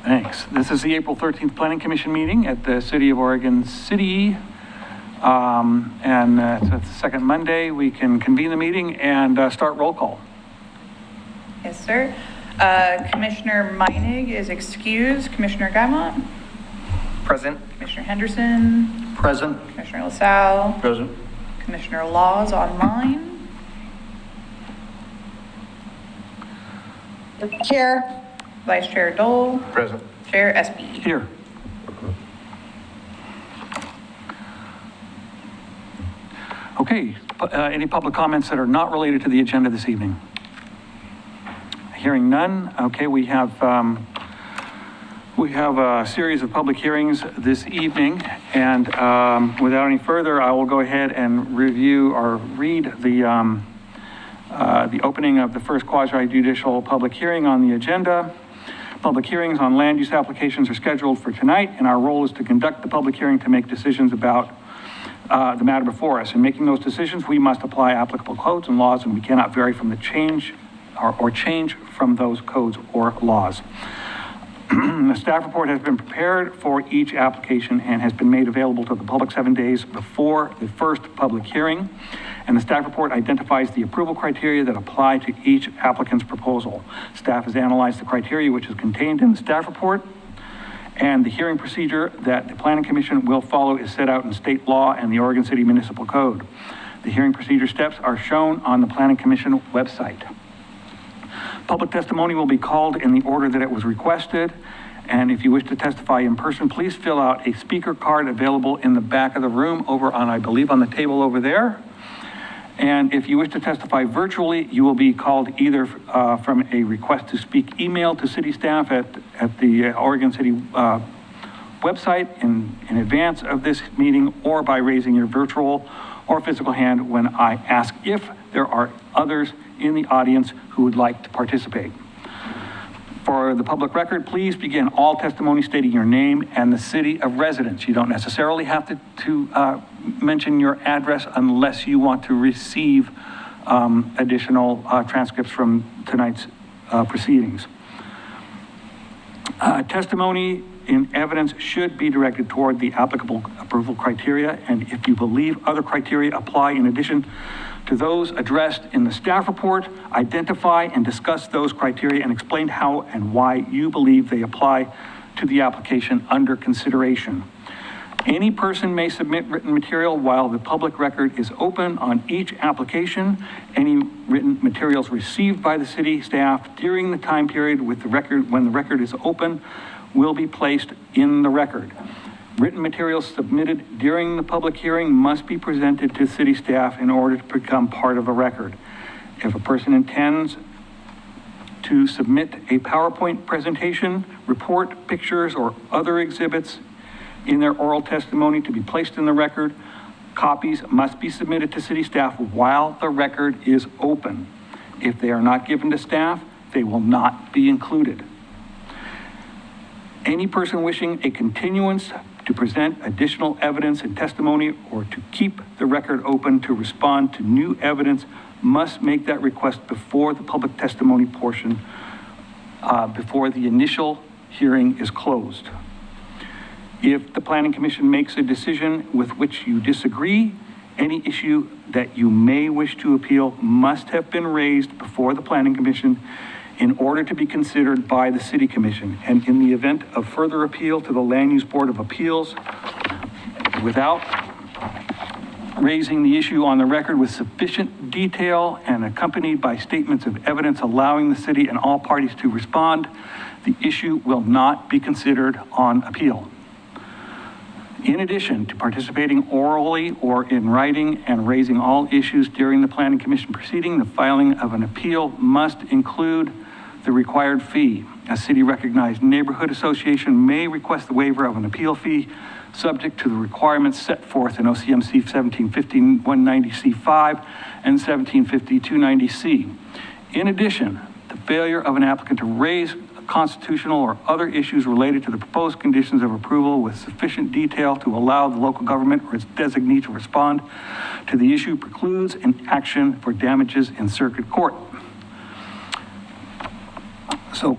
Thanks. This is the April 13th Planning Commission meeting at the City of Oregon City. So it's the second Monday. We can convene the meeting and start roll call. Yes, sir. Commissioner Meinig is excused. Commissioner Guymont? Present. Commissioner Henderson? Present. Commissioner LaSalle? Present. Commissioner Laws online? Chair. Vice Chair Dole? Present. Chair SB? Here. Okay, any public comments that are not related to the agenda this evening? Hearing none. Okay, we have a series of public hearings this evening, and without any further, I will go ahead and review or read the opening of the first quasi-judicial public hearing on the agenda. Public hearings on land use applications are scheduled for tonight, and our role is to conduct the public hearing to make decisions about the matter before us. In making those decisions, we must apply applicable codes and laws, and we cannot vary from the change or change from those codes or laws. The staff report has been prepared for each application and has been made available to the public 7 days before the first public hearing. And the staff report identifies the approval criteria that apply to each applicant's proposal. Staff has analyzed the criteria which is contained in the staff report, and the hearing procedure that the Planning Commission will follow is set out in state law and the Oregon City Municipal Code. The hearing procedure steps are shown on the Planning Commission website. Public testimony will be called in the order that it was requested. And if you wish to testify in person, please fill out a speaker card available in the back of the room over on, I believe, on the table over there. And if you wish to testify virtually, you will be called either from a request to speak email to city staff at the Oregon City website in advance of this meeting, or by raising your virtual or physical hand when I ask if there are others in the audience who would like to participate. For the public record, please begin all testimony stating your name and the city of residence. You don't necessarily have to mention your address unless you want to receive additional transcripts from tonight's proceedings. Testimony in evidence should be directed toward the applicable approval criteria, and if you believe other criteria apply in addition to those addressed in the staff report, identify and discuss those criteria and explain how and why you believe they apply to the application under consideration. Any person may submit written material while the public record is open on each application. Any written materials received by the city staff during the time period with the record, when the record is open, will be placed in the record. Written materials submitted during the public hearing must be presented to city staff in order to become part of the record. If a person intends to submit a PowerPoint presentation, report, pictures, or other exhibits in their oral testimony to be placed in the record, copies must be submitted to city staff while the record is open. If they are not given to staff, they will not be included. Any person wishing a continuance to present additional evidence and testimony, or to keep the record open to respond to new evidence, must make that request before the public testimony portion, before the initial hearing is closed. If the Planning Commission makes a decision with which you disagree, any issue that you may wish to appeal must have been raised before the Planning Commission in order to be considered by the City Commission. And in the event of further appeal to the Land Use Board of Appeals, without raising the issue on the record with sufficient detail and accompanied by statements of evidence allowing the city and all parties to respond, the issue will not be considered on appeal. In addition to participating orally or in writing and raising all issues during the Planning Commission proceeding, the filing of an appeal must include the required fee. A city-recognized neighborhood association may request the waiver of an appeal fee subject to the requirements set forth in OCMC 1750-190C5 and 1750-290C. In addition, the failure of an applicant to raise constitutional or other issues related to the proposed conditions of approval with sufficient detail to allow the local government or its designee to respond to the issue precludes an action for damages in circuit court. So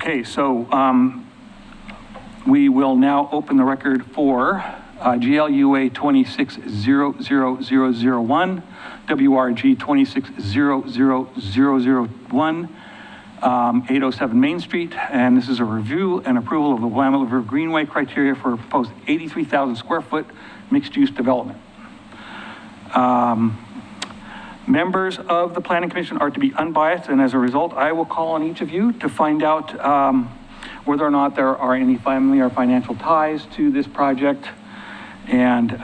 We will now open the record for GLUA 260001, WRG 260001, 807 Main Street, and this is a review and approval of the Willamette River Greenway criteria for a proposed 83,000 square foot mixed-use development. Members of the Planning Commission are to be unbiased, and as a result, I will call on each of you to find out whether or not there are any family or financial ties to this project, and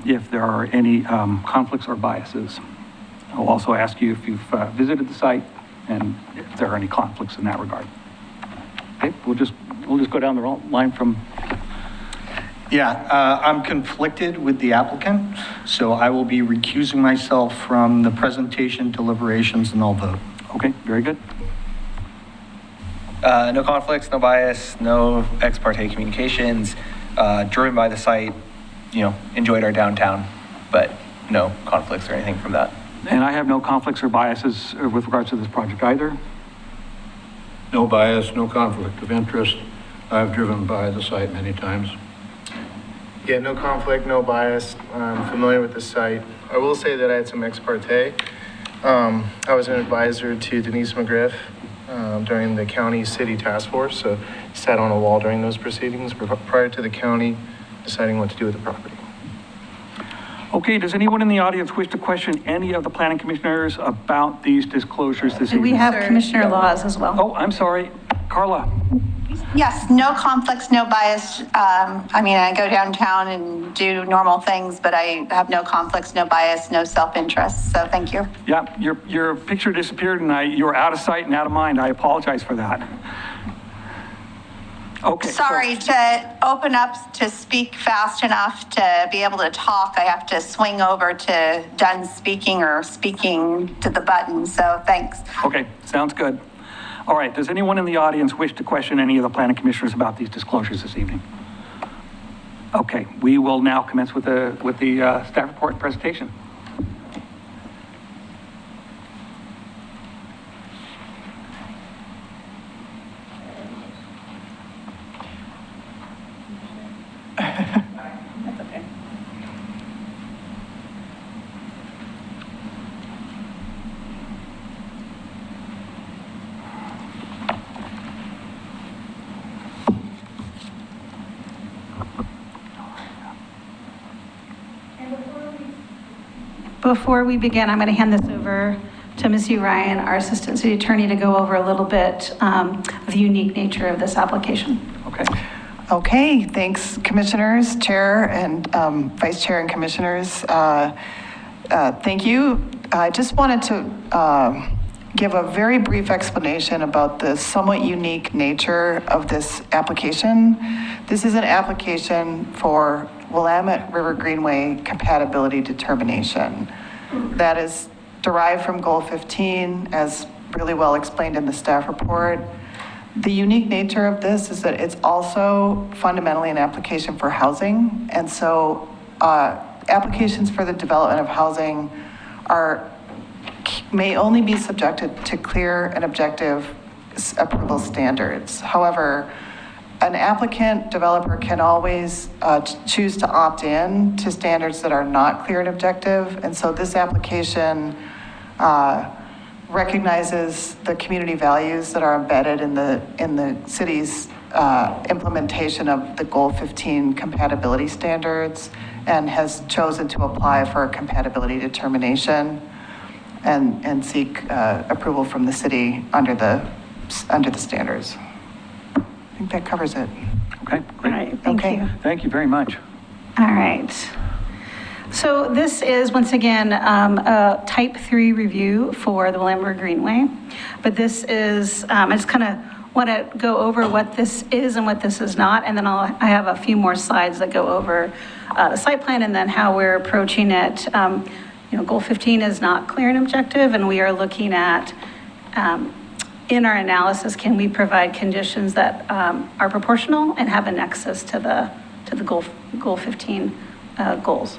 if there are any conflicts or biases. I'll also ask you if you've visited the site and if there are any conflicts in that regard. Okay, we'll just go down the line from. Yeah, I'm conflicted with the applicant, so I will be recusing myself from the presentation, deliberations, and all vote. Okay, very good. No conflicts, no bias, no ex parte communications, driven by the site, enjoyed our downtown, but no conflicts or anything from that. And I have no conflicts or biases with regards to this project either. No bias, no conflict of interest. I've driven by the site many times. Yeah, no conflict, no bias. I'm familiar with the site. I will say that I had some ex parte. I was an advisor to Denise McGriff during the county city task force, so sat on a wall during those proceedings prior to the county deciding what to do with the property. Okay, does anyone in the audience wish to question any of the planning commissioners about these disclosures this evening? We have Commissioner Laws as well. Oh, I'm sorry. Carla. Yes, no conflicts, no bias. I go downtown and do normal things, but I have no conflicts, no bias, no self-interest. So thank you. Yeah, your picture disappeared and you were out of sight and out of mind. I apologize for that. Okay. Sorry, to open up to speak fast enough to be able to talk, I have to swing over to done speaking or speaking to the button. So thanks. Okay, sounds good. All right, does anyone in the audience wish to question any of the planning commissioners about these disclosures this evening? Okay, we will now commence with the staff report and presentation. That's okay. Before we begin, I'm going to hand this over to Ms. Ryan, our Assistant City Attorney, to go over a little bit of the unique nature of this application. Okay. Okay, thanks, Commissioners, Chair, and Vice Chair and Commissioners. Thank you. I just wanted to give a very brief explanation about the somewhat unique nature of this application. This is an application for Willamette River Greenway compatibility determination. That is derived from Goal 15, as really well explained in the staff report. The unique nature of this is that it's also fundamentally an application for housing. And so applications for the development of housing may only be subjected to clear and objective approval standards. However, an applicant developer can always choose to opt in to standards that are not clear and objective. And so this application recognizes the community values that are embedded in the city's implementation of the Goal 15 compatibility standards, and has chosen to apply for a compatibility determination and seek approval from the city under the standards. I think that covers it. Okay, great. All right, thank you. Thank you very much. All right. So this is, once again, a Type 3 review for the Willamette River Greenway. But this is, I just kind of want to go over what this is and what this is not, and then I have a few more slides that go over the site plan and then how we're approaching it. Goal 15 is not clear and objective, and we are looking at, in our analysis, can we provide conditions that are proportional and have a nexus to the Goal 15 goals.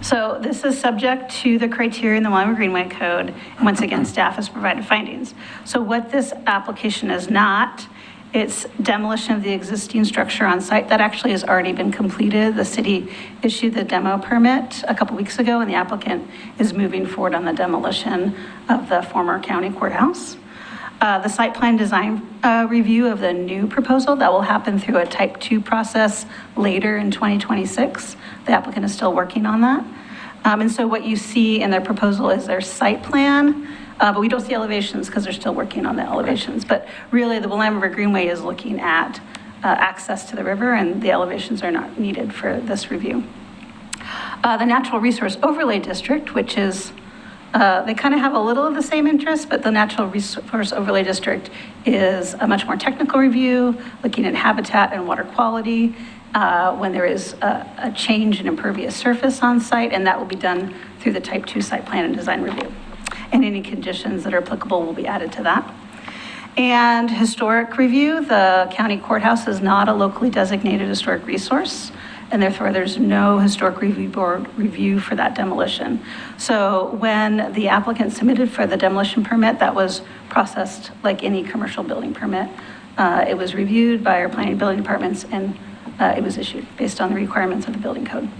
So this is subject to the criteria in the Molalla Greenway Code. And once again, staff has provided findings. So what this application is not It's demolition of the existing structure on site that actually has already been completed. The city issued the demo permit a couple weeks ago, and the applicant is moving forward on the demolition of the former county courthouse. The site plan design review of the new proposal, that will happen through a type 2 process later in 2026. The applicant is still working on that. And so what you see in their proposal is their site plan, but we don't see elevations because they're still working on the elevations. But really, the Willamette River Greenway is looking at access to the river, and the elevations are not needed for this review. The Natural Resource Overlay District, which is, they kind of have a little of the same interest, but the Natural Resource Overlay District is a much more technical review, looking at habitat and water quality when there is a change in impervious surface on site, and that will be done through the Type 2 Site Plan and Design Review. And any conditions that are applicable will be added to that. And historic review, the county courthouse is not a locally designated historic resource, and therefore there's no historic review board review for that demolition. So when the applicant submitted for the demolition permit, that was processed like any commercial building permit. It was reviewed by our planning and building departments, and it was issued based on the requirements of the building code.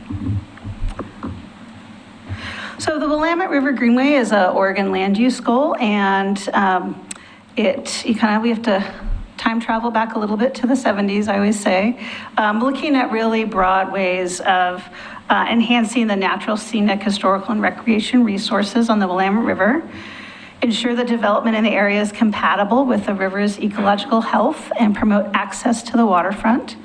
So the Willamette River Greenway is a Oregon land use goal, and we have to time travel back a little bit to the 70s, I always say, looking at really broad ways of enhancing the natural, scenic, historical, and recreation resources on the Willamette River, ensure that development in the area is compatible with the river's ecological health, and promote access to the waterfront.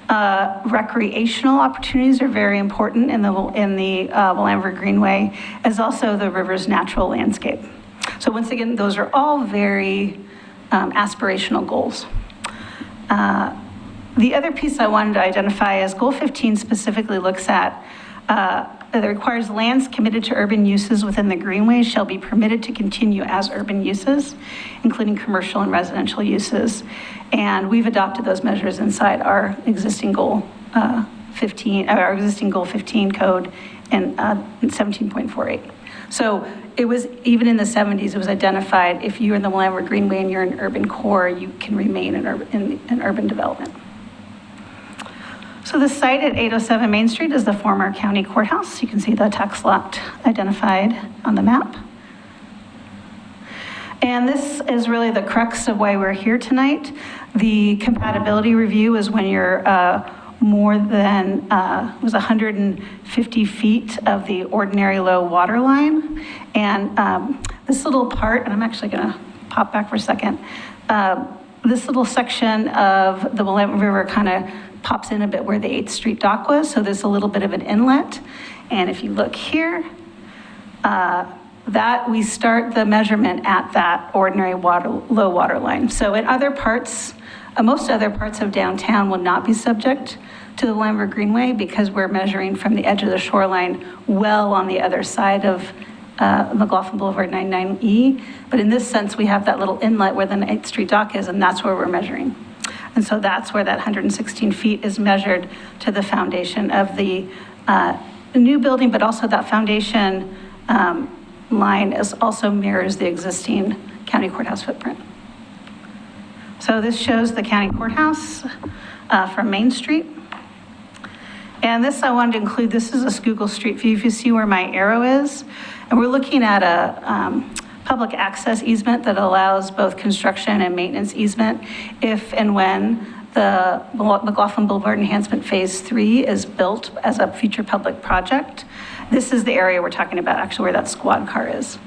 Recreational opportunities are very important in the Willamette River Greenway, as also the river's natural landscape. So once again, those are all very aspirational goals. The other piece I wanted to identify is Goal 15 specifically looks at that requires lands committed to urban uses within the Greenway shall be permitted to continue as urban uses, including commercial and residential uses. And we've adopted those measures inside our existing Goal 15, our existing Goal 15 code in 17.48. So it was, even in the 70s, it was identified if you're in the Molalla Greenway and you're in urban core, you can remain in urban development. So the site at 807 Main Street is the former county courthouse. You can see the tax lot identified on the map. And this is really the crux of why we're here tonight. The compatibility review is when you're more than, was 150 feet of the ordinary low water line. And this little part, and I'm actually gonna pop back for a second. This little section of the Willamette River kind of pops in a bit where the 8th Street dock was, so there's a little bit of an inlet. And if you look here, that we start the measurement at that ordinary low water line. So in other parts, most other parts of downtown will not be subject to the Willamette River Greenway because we're measuring from the edge of the shoreline well on the other side of McLaughlin Boulevard 99E. But in this sense, we have that little inlet where the 8th Street dock is, and that's where we're measuring. And so that's where that 116 feet is measured to the foundation of the new building, but also that foundation line also mirrors the existing county courthouse footprint. So this shows the county courthouse from Main Street. And this I wanted to include, this is a Google Street View, if you see where my arrow is. And we're looking at a public access easement that allows both construction and maintenance easement if and when the McLaughlin Boulevard Enhancement Phase 3 is built as a future public project. This is the area we're talking about, actually where that squad car is.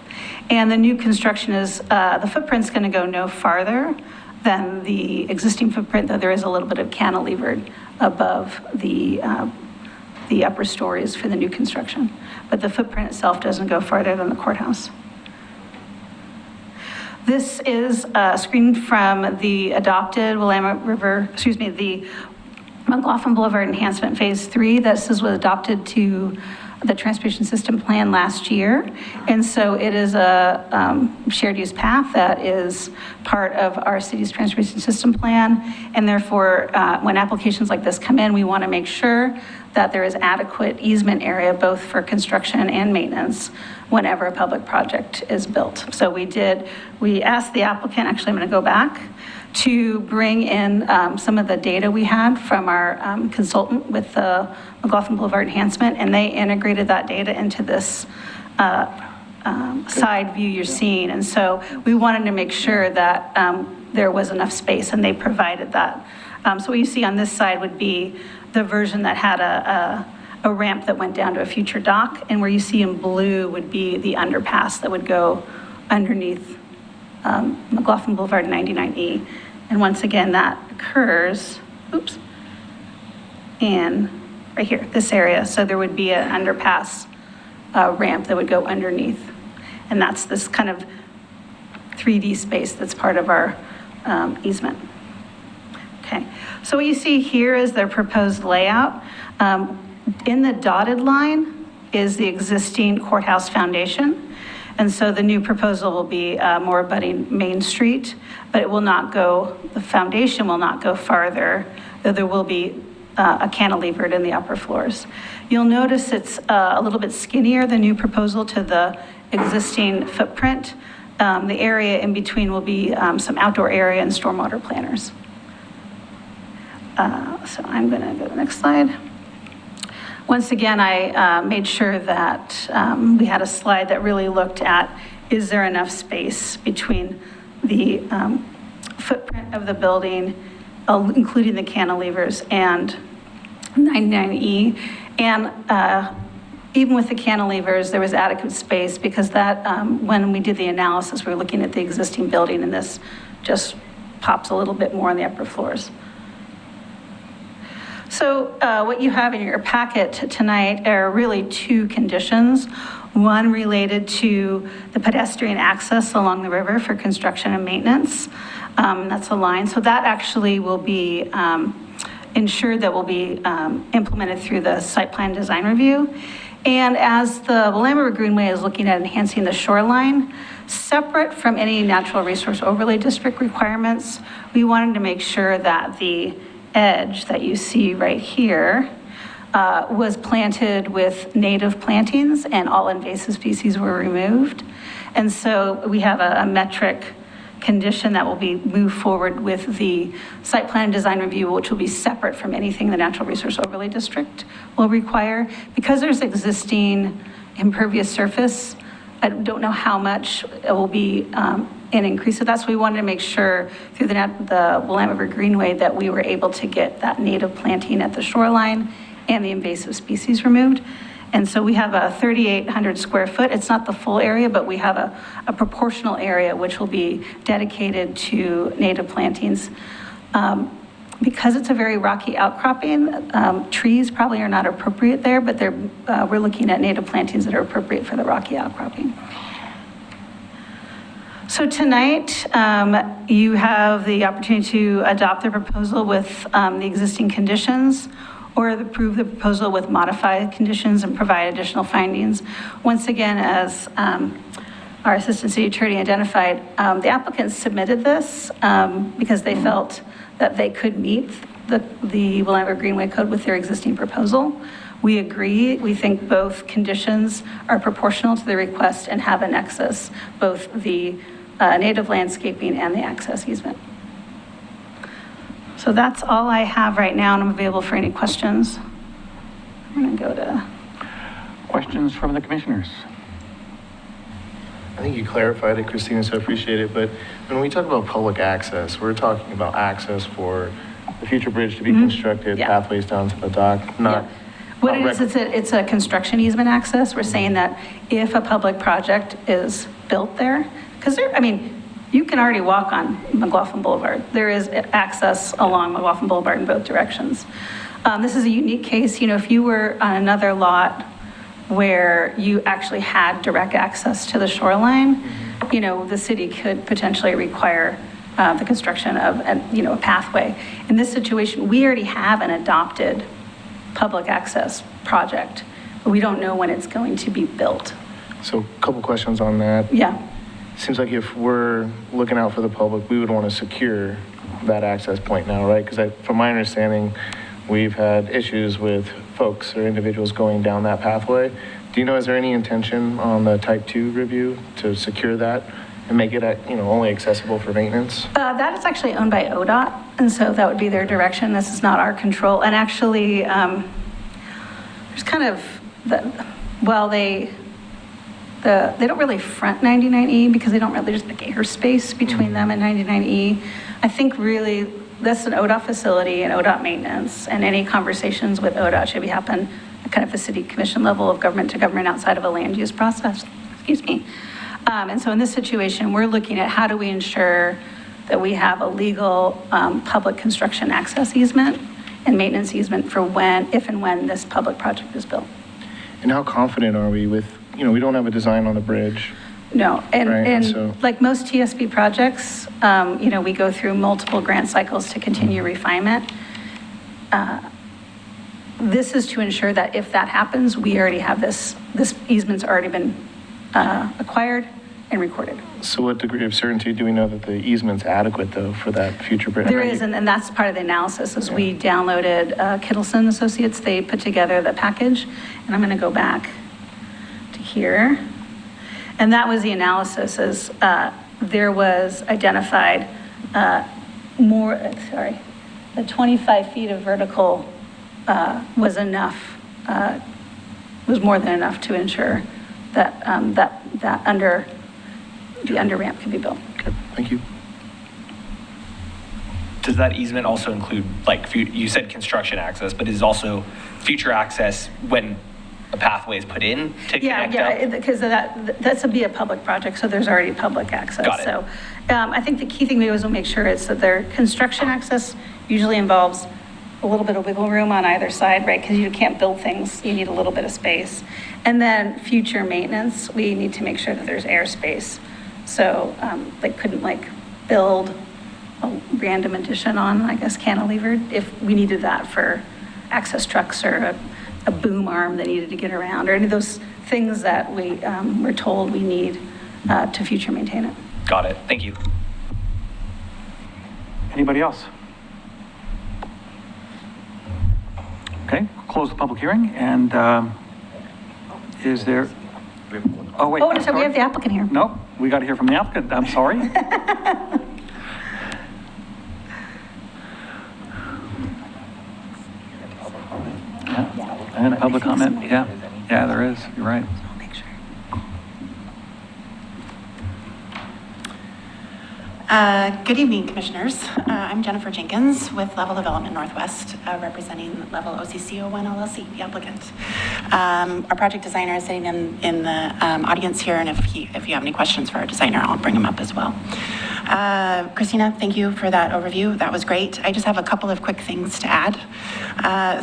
And the new construction is, the footprint's gonna go no farther than the existing footprint, though there is a little bit of cantilevered above the upper stories for the new construction. But the footprint itself doesn't go farther than the courthouse. This is a screen from the adopted Willamette River, the McLaughlin Boulevard Enhancement Phase 3. This was adopted to the transportation system plan last year. And so it is a shared use path that is part of our city's transportation system plan. And therefore, when applications like this come in, we want to make sure that there is adequate easement area, both for construction and maintenance, whenever a public project is built. So we asked the applicant, actually I'm going to go back, to bring in some of the data we had from our consultant with the McLaughlin Boulevard enhancement, and they integrated that data into this side view you're seeing. And so we wanted to make sure that there was enough space, and they provided that. So what you see on this side would be the version that had a ramp that went down to a future dock, and where you see in blue would be the underpass that would go underneath McLaughlin Boulevard 99E. And once again, that occurs, in right here, this area. So there would be an underpass ramp that would go underneath. And that's this kind of 3D space that's part of our easement. Okay, so what you see here is their proposed layout. In the dotted line is the existing courthouse foundation. And so the new proposal will be more abutting Main Street, but it will not go, the foundation will not go farther, though there will be a cantilevered in the upper floors. You'll notice it's a little bit skinnier, the new proposal, to the existing footprint. The area in between will be some outdoor area and stormwater planters. So I'm going to go to the next slide. Once again, I made sure that we had a slide that really looked at, is there enough space between the footprint of the building, including the cantilevers, and 99E. And even with the cantilevers, there was adequate space, because that, when we did the analysis, we were looking at the existing building, and this just pops a little bit more on the upper floors. So what you have in your packet tonight are really two conditions. One related to the pedestrian access along the river for construction and maintenance. That's a line. So that actually will be ensured, that will be implemented through the site plan design review. And as the Willamette River Greenway is looking at enhancing the shoreline, separate from any natural resource overlay district requirements, we wanted to make sure that the edge that you see right here was planted with native plantings, and all invasive species were removed. And so we have a metric condition that will be moved forward with the site plan design review, which will be separate from anything the natural resource overlay district will require. Because there's existing impervious surface, I don't know how much it will be an increase of that. So we wanted to make sure through the Willamette River Greenway that we were able to get that native planting at the shoreline and the invasive species removed. And so we have a 3,800 square foot. It's not the full area, but we have a proportional area which will be dedicated to native plantings. Because it's a very rocky outcropping, trees probably are not appropriate there, but we're looking at native plantings that are appropriate for the rocky outcropping. So tonight, you have the opportunity to adopt the proposal with the existing conditions, or approve the proposal with modified conditions and provide additional findings. Once again, as our Assistant City Attorney identified, the applicants submitted this because they felt that they could meet the Willamette River Greenway Code with their existing proposal. We agree. We think both conditions are proportional to the request and have a nexus, both the native landscaping and the access easement. So that's all I have right now, and I'm available for any questions. I'm going to go to Questions from the commissioners? I think you clarified it, Christina, so I appreciate it. But when we talk about public access, we're talking about access for the future bridge to be constructed, Yeah. pathways down to the dock, not. What it not is, it's a construction easement access. We're saying that if a public project is built there, because you can already walk on McLaughlin Boulevard. There is access along McLaughlin Boulevard in both directions. This is a unique case. If you were on another lot where you actually had direct access to the shoreline, the city could potentially require the construction of a pathway. In this situation, we already have an adopted public access project, but we don't know when it's going to be built. So a couple questions on that. Yeah. Seems like if we're looking out for the public, we would want to secure that access point now, right? Because from my understanding, we've had issues with folks or individuals going down that pathway. Do you know, is there any intention on the type 2 review to secure that and make it, only accessible for maintenance? That is actually owned by ODOT, and so that would be their direction. This is not our control. And actually, there's kind of, they don't really front 99E because they don't really, there's like airspace between them and 99E. I think really that's an ODOT facility and ODOT maintenance, and any conversations with ODOT should be happen at kind of a city commission level of government to government outside of a land use process. Excuse me. And so in this situation, we're looking at how do we ensure that we have a legal public construction access easement and maintenance easement for if and when this public project is built. And how confident are we with, we don't have a design on the bridge. No, Right, and so- like most TSB projects, we go through multiple grant cycles to continue refinement. This is to ensure that if that happens, we already have this easement's already been acquired and recorded. So what degree of certainty do we know that the easement's adequate, though, for that future bridge? There is, and that's part of the analysis, is we downloaded Kittleson Associates, they put together the package, and I'm gonna go back to here. And that was the analysis, is there was identified the 25 feet of vertical was enough, was more than enough to ensure that the under ramp could be built. Okay, thank you. Does that easement also include, you said construction access, but is also future access when a pathway is put in to connect up? Because that's be a public project, so there's already public access. Got it. So I think the key thing we always will make sure is that their construction access usually involves a little bit of wiggle room on either side, right? Because you can't build things, you need a little bit of space. And then future maintenance, we need to make sure that there's airspace. So they couldn't build a random addition on, I guess, cantilevered if we needed that for access trucks or a boom arm that needed to get around, or any of those things that we were told we need to future maintain it. Got it. Thank you. Anybody else? Okay, close the public hearing, and is there? Oh, wait. Oh, I'm so we sorry. have the applicant here. Nope, we got to hear from the applicant, I'm sorry. Yeah, and public comment, yeah, there is, you're right. I'll make sure. Good evening, Commissioners. I'm Jennifer Jenkins with Level Development Northwest, representing Level OCC01 LLC, the applicant. Our project designer is sitting in the audience here, and if you have any questions for our designer, I'll bring him up as well. Christina, thank you for that overview. That was great. I just have a couple of quick things to add.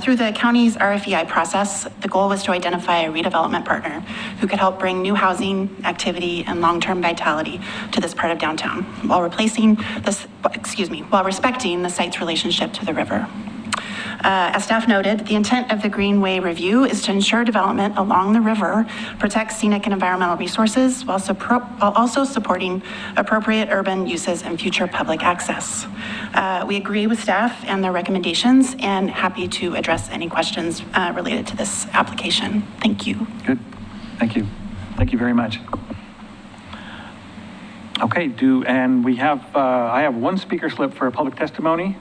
Through the county's RFEI process, the goal was to identify a redevelopment partner who could help bring new housing, activity, and long-term vitality to this part of downtown while respecting the site's relationship to the river. As staff noted, the intent of the Greenway review is to ensure development along the river protects scenic and environmental resources while also supporting appropriate urban uses and future public access. We agree with staff and their recommendations and happy to address any questions related to this application. Thank you. Good, thank you. Thank you very much. Okay, and we have, I have one speaker slip for public testimony.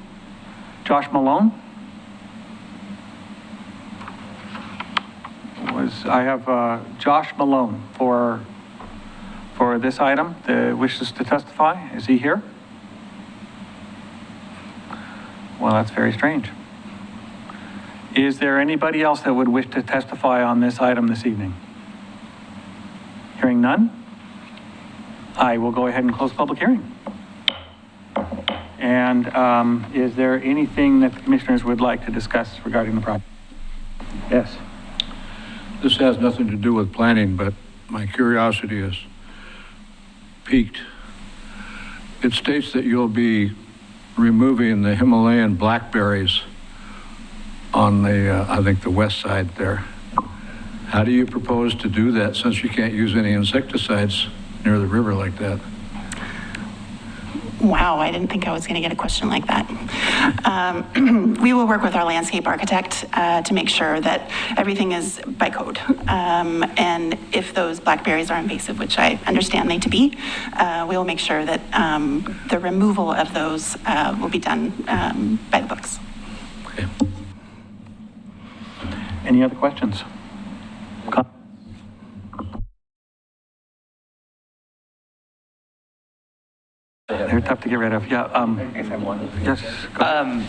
Josh Malone. I have Josh Malone for this item that wishes to testify. Is he here? Well, that's very strange. Is there anybody else that would wish to testify on this item this evening? Hearing none, I will go ahead and close the public hearing. And is there anything that the commissioners would like to discuss regarding the project? Yes. This has nothing to do with planning, but my curiosity is piqued. It states that you'll be removing the Himalayan blackberries on the, I think, the west side there. How do you propose to do that since you can't use any insecticides near the river like that? Wow, I didn't think I was going to get a question like that. We will work with our landscape architect to make sure that everything is by code. And if those blackberries are invasive, which I understand they to be, we will make sure that the removal of those will be done by the books. Okay. Any other questions? They're tough to get rid of. Yeah. I guess I have one. Yes. Go.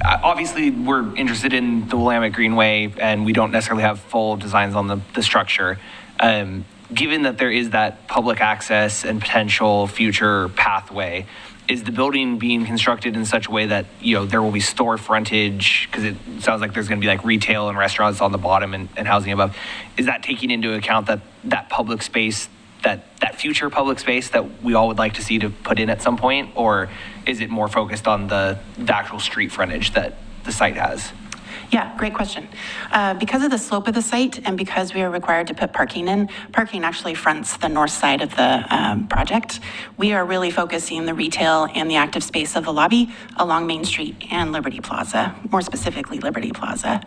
Obviously, we're interested in the Willamette Greenway, and we don't necessarily have full designs on the structure. Given that there is that public access and potential future pathway, is the building being constructed in such a way that, you know, there will be store frontage? Because it sounds like there's going to be like retail and restaurants on the bottom and housing above. Is that taking into account that public space, that future public space that we all would like to see to put in at some point? Or is it more focused on the actual street frontage that the site has? Yeah, great question. Because of the slope of the site and because we are required to put parking in, parking actually fronts the north side of the project. We are really focusing the retail and the active space of the lobby along Main Street and Liberty Plaza, more specifically Liberty Plaza.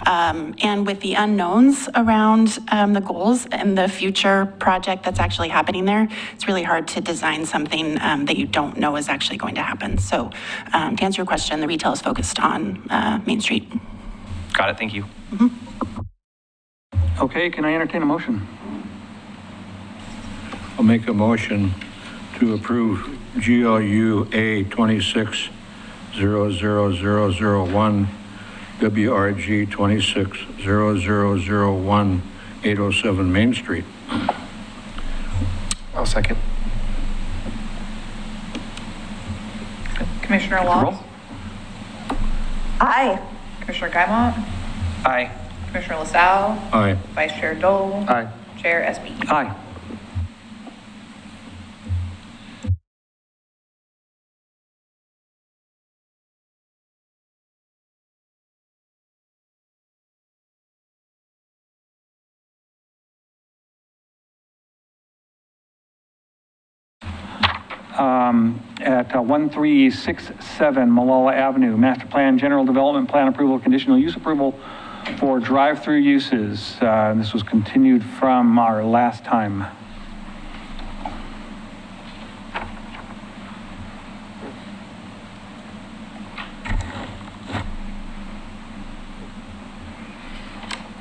And with the unknowns around the goals and the future project that's actually happening there, it's really hard to design something that you don't know is actually going to happen. So to answer your question, the retail is focused on Main Street. Got it, thank you. Okay, can I entertain a motion? I'll make a motion to approve GLU A 26-00001, WRG 26-0001, 807 Main Street. I'll second. Commissioner Laws? Roll. Aye. Commissioner Guymont? Aye. Commissioner LaSalle? Aye. Vice Chair Dole? Aye. Chair Espy? Aye. At 1367 Molalla Avenue, Master Plan, General Development Plan Approval, Conditional Use Approval for drive-through uses. This was continued from our last time.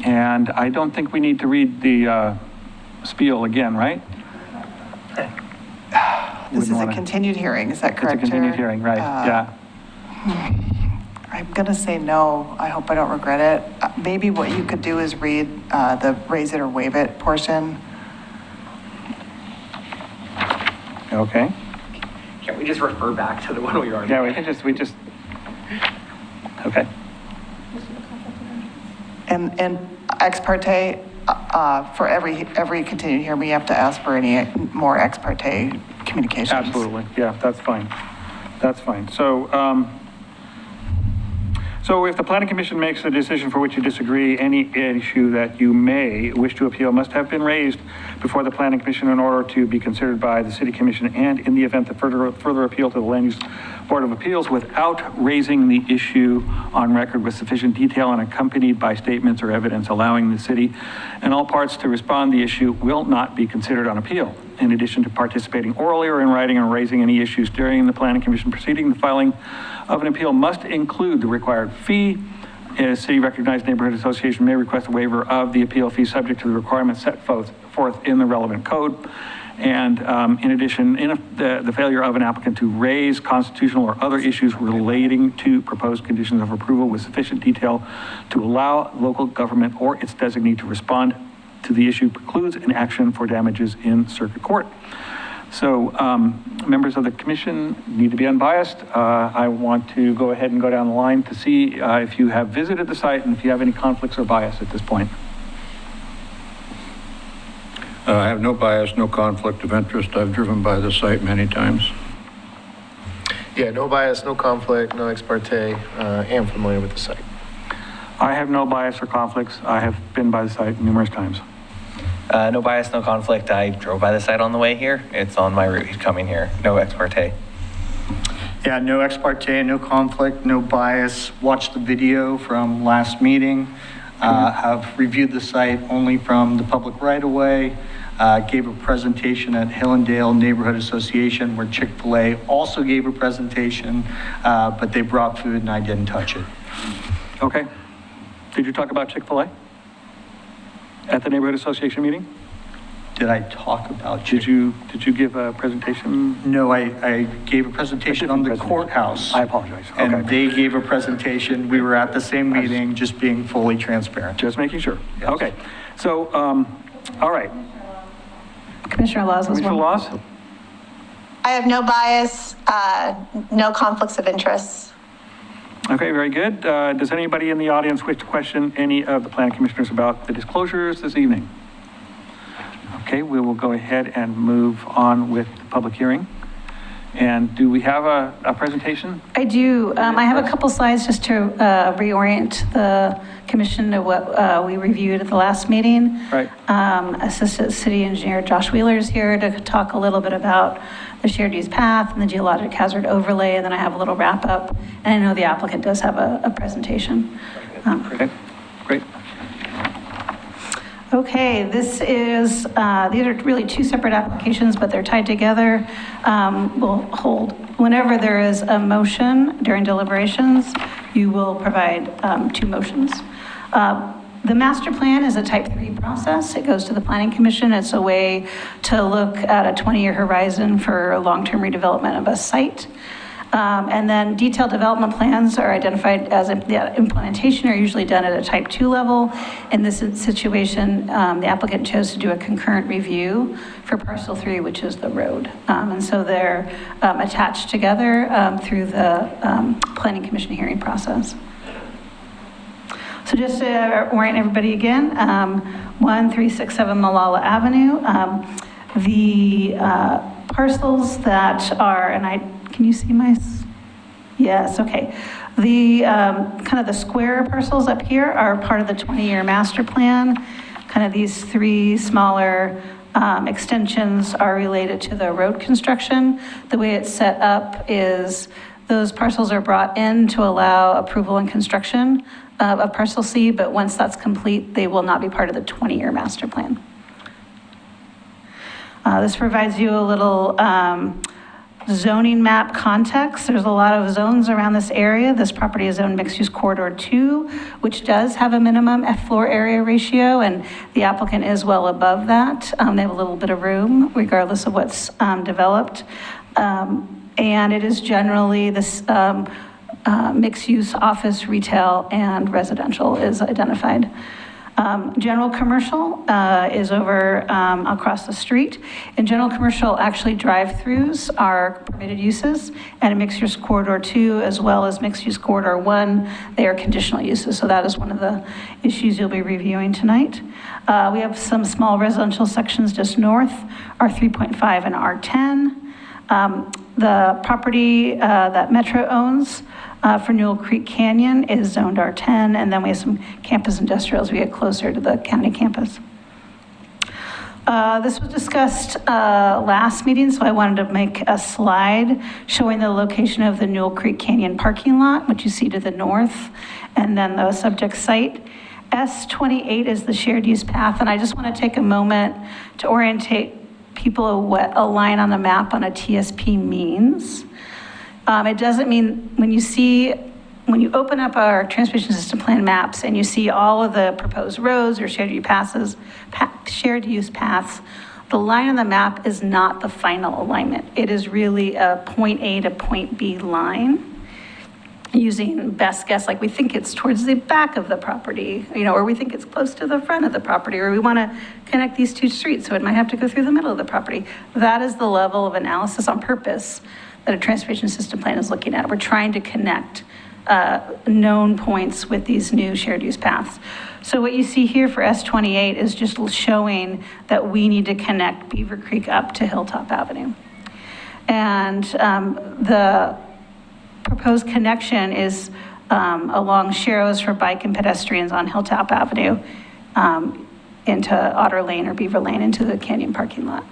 And I don't think we need to read the spiel again, right? This is Wouldn't a wanna- continued hearing, is that It's a correct, continued Chair? hearing, right, yeah. I'm going to say no. I hope I don't regret it. Maybe what you could do is read the raise it or waive it portion. Okay. Can't we just refer back to the one we already? Yeah, we just, okay. And ex parte, for every continued hearing, we have to ask for any more ex parte communications. Absolutely, yeah, that's fine. That's fine. So if the planning commission makes a decision for which you disagree, any issue that you may wish to appeal must have been raised before the planning commission in order to be considered by the city commission, and in the event of further appeal to the land use board of appeals without raising the issue on record with sufficient detail and accompanied by statements or evidence allowing the city and all parts to respond, the issue will not be considered on appeal. In addition to participating orally or in writing and raising any issues during the planning commission proceeding, the filing of an appeal must include the required fee. A city recognized neighborhood association may request a waiver of the appeal fee subject to the requirements set forth in the relevant code. And in addition, the failure of an applicant to raise constitutional or other issues relating to proposed conditions of approval with sufficient detail to allow local government or its designee to respond to the issue precludes an action for damages in circuit court. So members of the commission need to be unbiased. I want to go ahead and go down the line to see if you have visited the site and if you have any conflicts or bias at this point. I have no bias, no conflict of interest. I've driven by the site many times. Yeah, no bias, no conflict, no ex parte, am familiar with the site. I have no bias or conflicts. I have been by the site numerous times. No bias, no conflict. I drove by the site on the way here. It's on my route coming here. No ex parte. Yeah, no ex parte, no conflict, no bias. Watched the video from last meeting. Have reviewed the site only from the public right-of-way. Gave a presentation at Hillendale Neighborhood Association where Chick-fil-A also gave a presentation, but they brought food and I didn't touch it. Okay. Did you talk about Chick-fil-A at the neighborhood association meeting? Did I talk about Did you give a presentation? No, I gave a presentation on the presentation. courthouse. I apologize. And Okay. they gave a presentation. We were at the same meeting, just being fully transparent. Just making sure. Yes. Okay. So, all right. Commissioner Laws was Commissioner one. Laws? I have no bias, no conflicts of interest. Okay, very good. Does anybody in the audience wish to question any of the planning commissioners about the disclosures this evening? Okay, we will go ahead and move on with the public hearing. And do we have a presentation? I do. I have a couple slides just to reorient the commission to what we reviewed at the last meeting. Right. Assistant City Engineer Josh Wheeler is here to talk a little bit about the shared use path and the geologic hazard overlay, and then I have a little wrap up. And I know the applicant does have a presentation. Okay, great. Okay, this is, these are really two separate applications, but they're tied together. We'll hold, whenever there is a motion during deliberations, you will provide two motions. The master plan is a type 3 process. It goes to the Planning Commission. It's a way to look at a 20-year horizon for long-term redevelopment of a site. And then detailed development plans are identified as the implementation are usually done at a type 2 level. In this situation, the applicant chose to do a concurrent review for parcel 3, which is the road. And so they're attached together through the Planning Commission hearing process. So just to orient everybody again, 1367 Molalla Avenue. The parcels that are, can you see my, yes, okay. The kind of the square parcels up here are part of the 20-year master plan. Kind of these three smaller extensions are related to the road construction. The way it's set up is those parcels are brought in to allow approval and construction of Parcel C, but once that's complete, they will not be part of the 20-year master plan. This provides you a little zoning map context. There's a lot of zones around this area. This property is zoned mixed use corridor 2, which does have a minimum F floor area ratio, and the applicant is well above that. They have a little bit of room regardless of what's developed. And it is generally this mixed use office, retail, and residential is identified. General commercial is over across the street. In general commercial, actually drive-throughs are permitted uses, and in mixed use corridor 2 as well as mixed use corridor 1, they are conditional uses. So that is one of the issues you'll be reviewing tonight. We have some small residential sections just north, R3.5 and R10. The property that Metro owns for Newell Creek Canyon is zoned R10, and then we have some campus industrials. We get closer to the county campus. This was discussed last meeting, so I wanted to make a slide showing the location of the Newell Creek Canyon parking lot, which you see to the north, and then the subject site. S28 is the shared use path, and I just want to take a moment to orientate people what a line on the map on a TSP means. It doesn't mean when you open up our transportation system plan maps and you see all of the proposed roads or shared use paths, the line on the map is not the final alignment. It is really a point A to point B line using best guess, like we think it's towards the back of the property, or we think it's close to the front of the property, or we want to connect these two streets, so it might have to go through the middle of the property. That is the level of analysis on purpose that a transportation system plan is looking at. We're trying to connect known points with these new shared use paths. So what you see here for S28 is just showing that we need to connect Beaver Creek up to Hilltop Avenue. And the proposed connection is along Sharrows for bike and pedestrians on Hilltop Avenue into Otter Lane or Beaver Lane into the Canyon parking lot.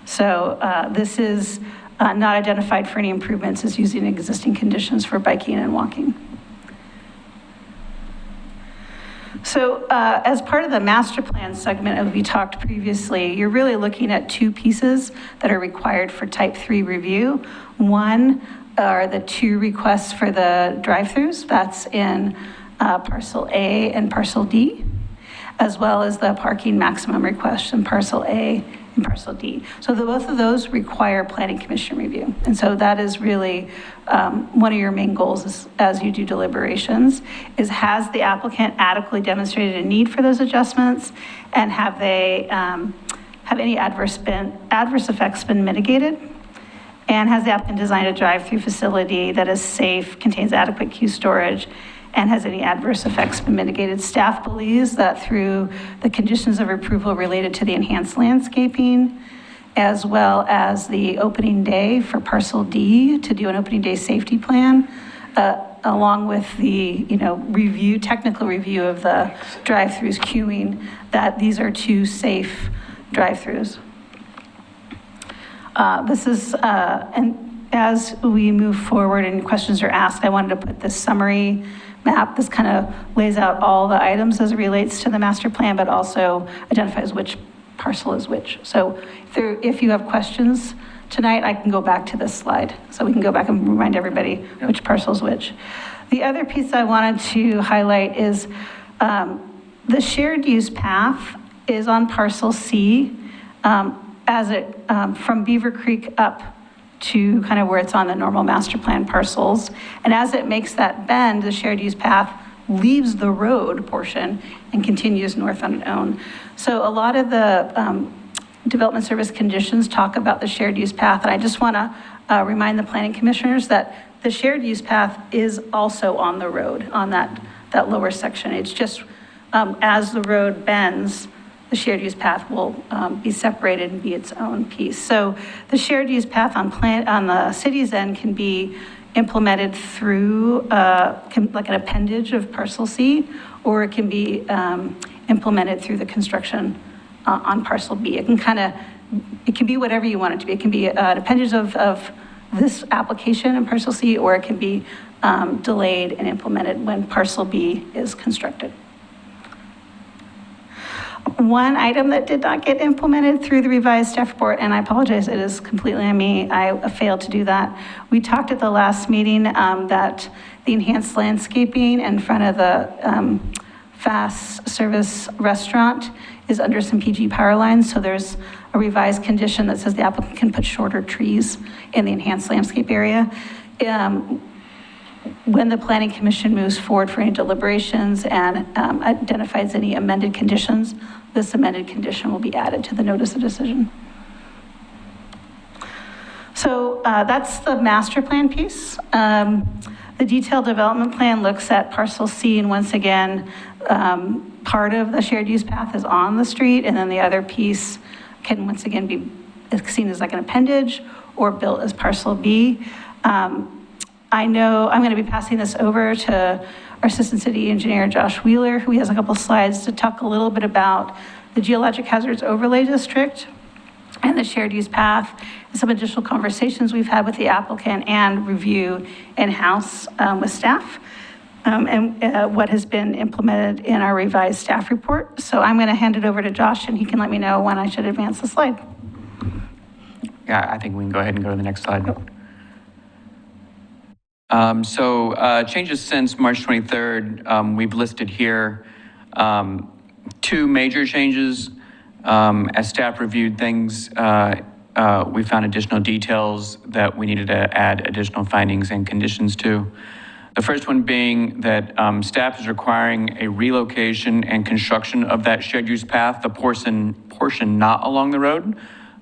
So this is not identified for any improvements is using existing conditions for biking and walking. So as part of the master plan segment, as we talked previously, you're really looking at two pieces that are required for type 3 review. One are the 2 requests for the drive-throughs. That's in Parcel A and Parcel D, as well as the parking maximum request in Parcel A and Parcel D. So both of those require planning commission review. And so that is really one of your main goals as you do deliberations, is has the applicant adequately demonstrated a need for those adjustments, and have they, have any adverse effects been mitigated? And has the applicant designed a drive-through facility that is safe, contains adequate queue storage, and has any adverse effects been mitigated? Staff believes that through the conditions of approval related to the enhanced landscaping, as well as the opening day for Parcel D to do an opening day safety plan, along with the, technical review of the drive-throughs queuing, that these are 2 safe drive-throughs. And as we move forward and questions are asked, I wanted to put this summary map. This kind of lays out all the items as it relates to the master plan, but also identifies which parcel is which. So if you have questions tonight, I can go back to this slide. So we can go back and remind everybody which parcel is which. The other piece I wanted to highlight is the shared use path is on Parcel C, as it from Beaver Creek up to kind of where it's on the normal master plan parcels. And as it makes that bend, the shared use path leaves the road portion and continues north on its own. So a lot of the development service conditions talk about the shared use path. And I just want to remind the planning commissioners that the shared use path is also on the road, on that lower section. It's just as the road bends, the shared use path will be separated and be its own piece. So the shared use path on the city's end can be implemented through like an appendage of Parcel C, or it can be implemented through the construction on Parcel B. It can be whatever you want it to be. It can be an appendage of this application in Parcel C, or it can be delayed and implemented when Parcel B is constructed. One item that did not get implemented through the revised staff report, and I apologize, it is completely on me, I failed to do that. We talked at the last meeting that the enhanced landscaping in front of the fast service restaurant is under some PG power lines, so there's a revised condition that says the applicant can put shorter trees in the enhanced landscape area. When the Planning Commission moves forward for any deliberations and identifies any amended conditions, this amended condition will be added to the notice of decision. So that's the master plan piece. The detailed development plan looks at Parcel C, and once again, part of the shared use path is on the street, and then the other piece can once again be seen as like an appendage or built as Parcel B. I know I'm going to be passing this over to our Assistant City Engineer, Josh Wheeler, who has a couple slides to talk a little bit about the Geologic Hazards Overlay District and the shared use path, and some additional conversations we've had with the applicant and review in-house with staff, and what has been implemented in our revised staff report. So I'm going to hand it over to Josh, and he can let me know when I should advance the slide. Yeah, I think we can go ahead and go to the next slide. Changes since March 23rd, we've listed here 2 major changes. As staff reviewed things, we found additional details that we needed to add additional findings and conditions to. The first one being that staff is requiring a relocation and construction of that shared use path, the portion not along the road,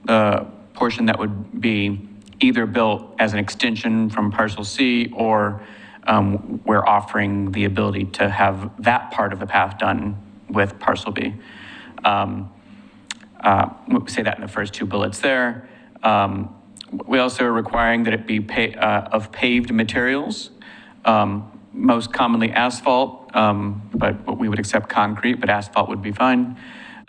the portion that would be either built as an extension from Parcel C, or we're offering the ability to have that part of the path done with Parcel B. We say that in the first 2 bullets there. We also are requiring that it be of paved materials, most commonly asphalt, but we would accept concrete, but asphalt would be fine.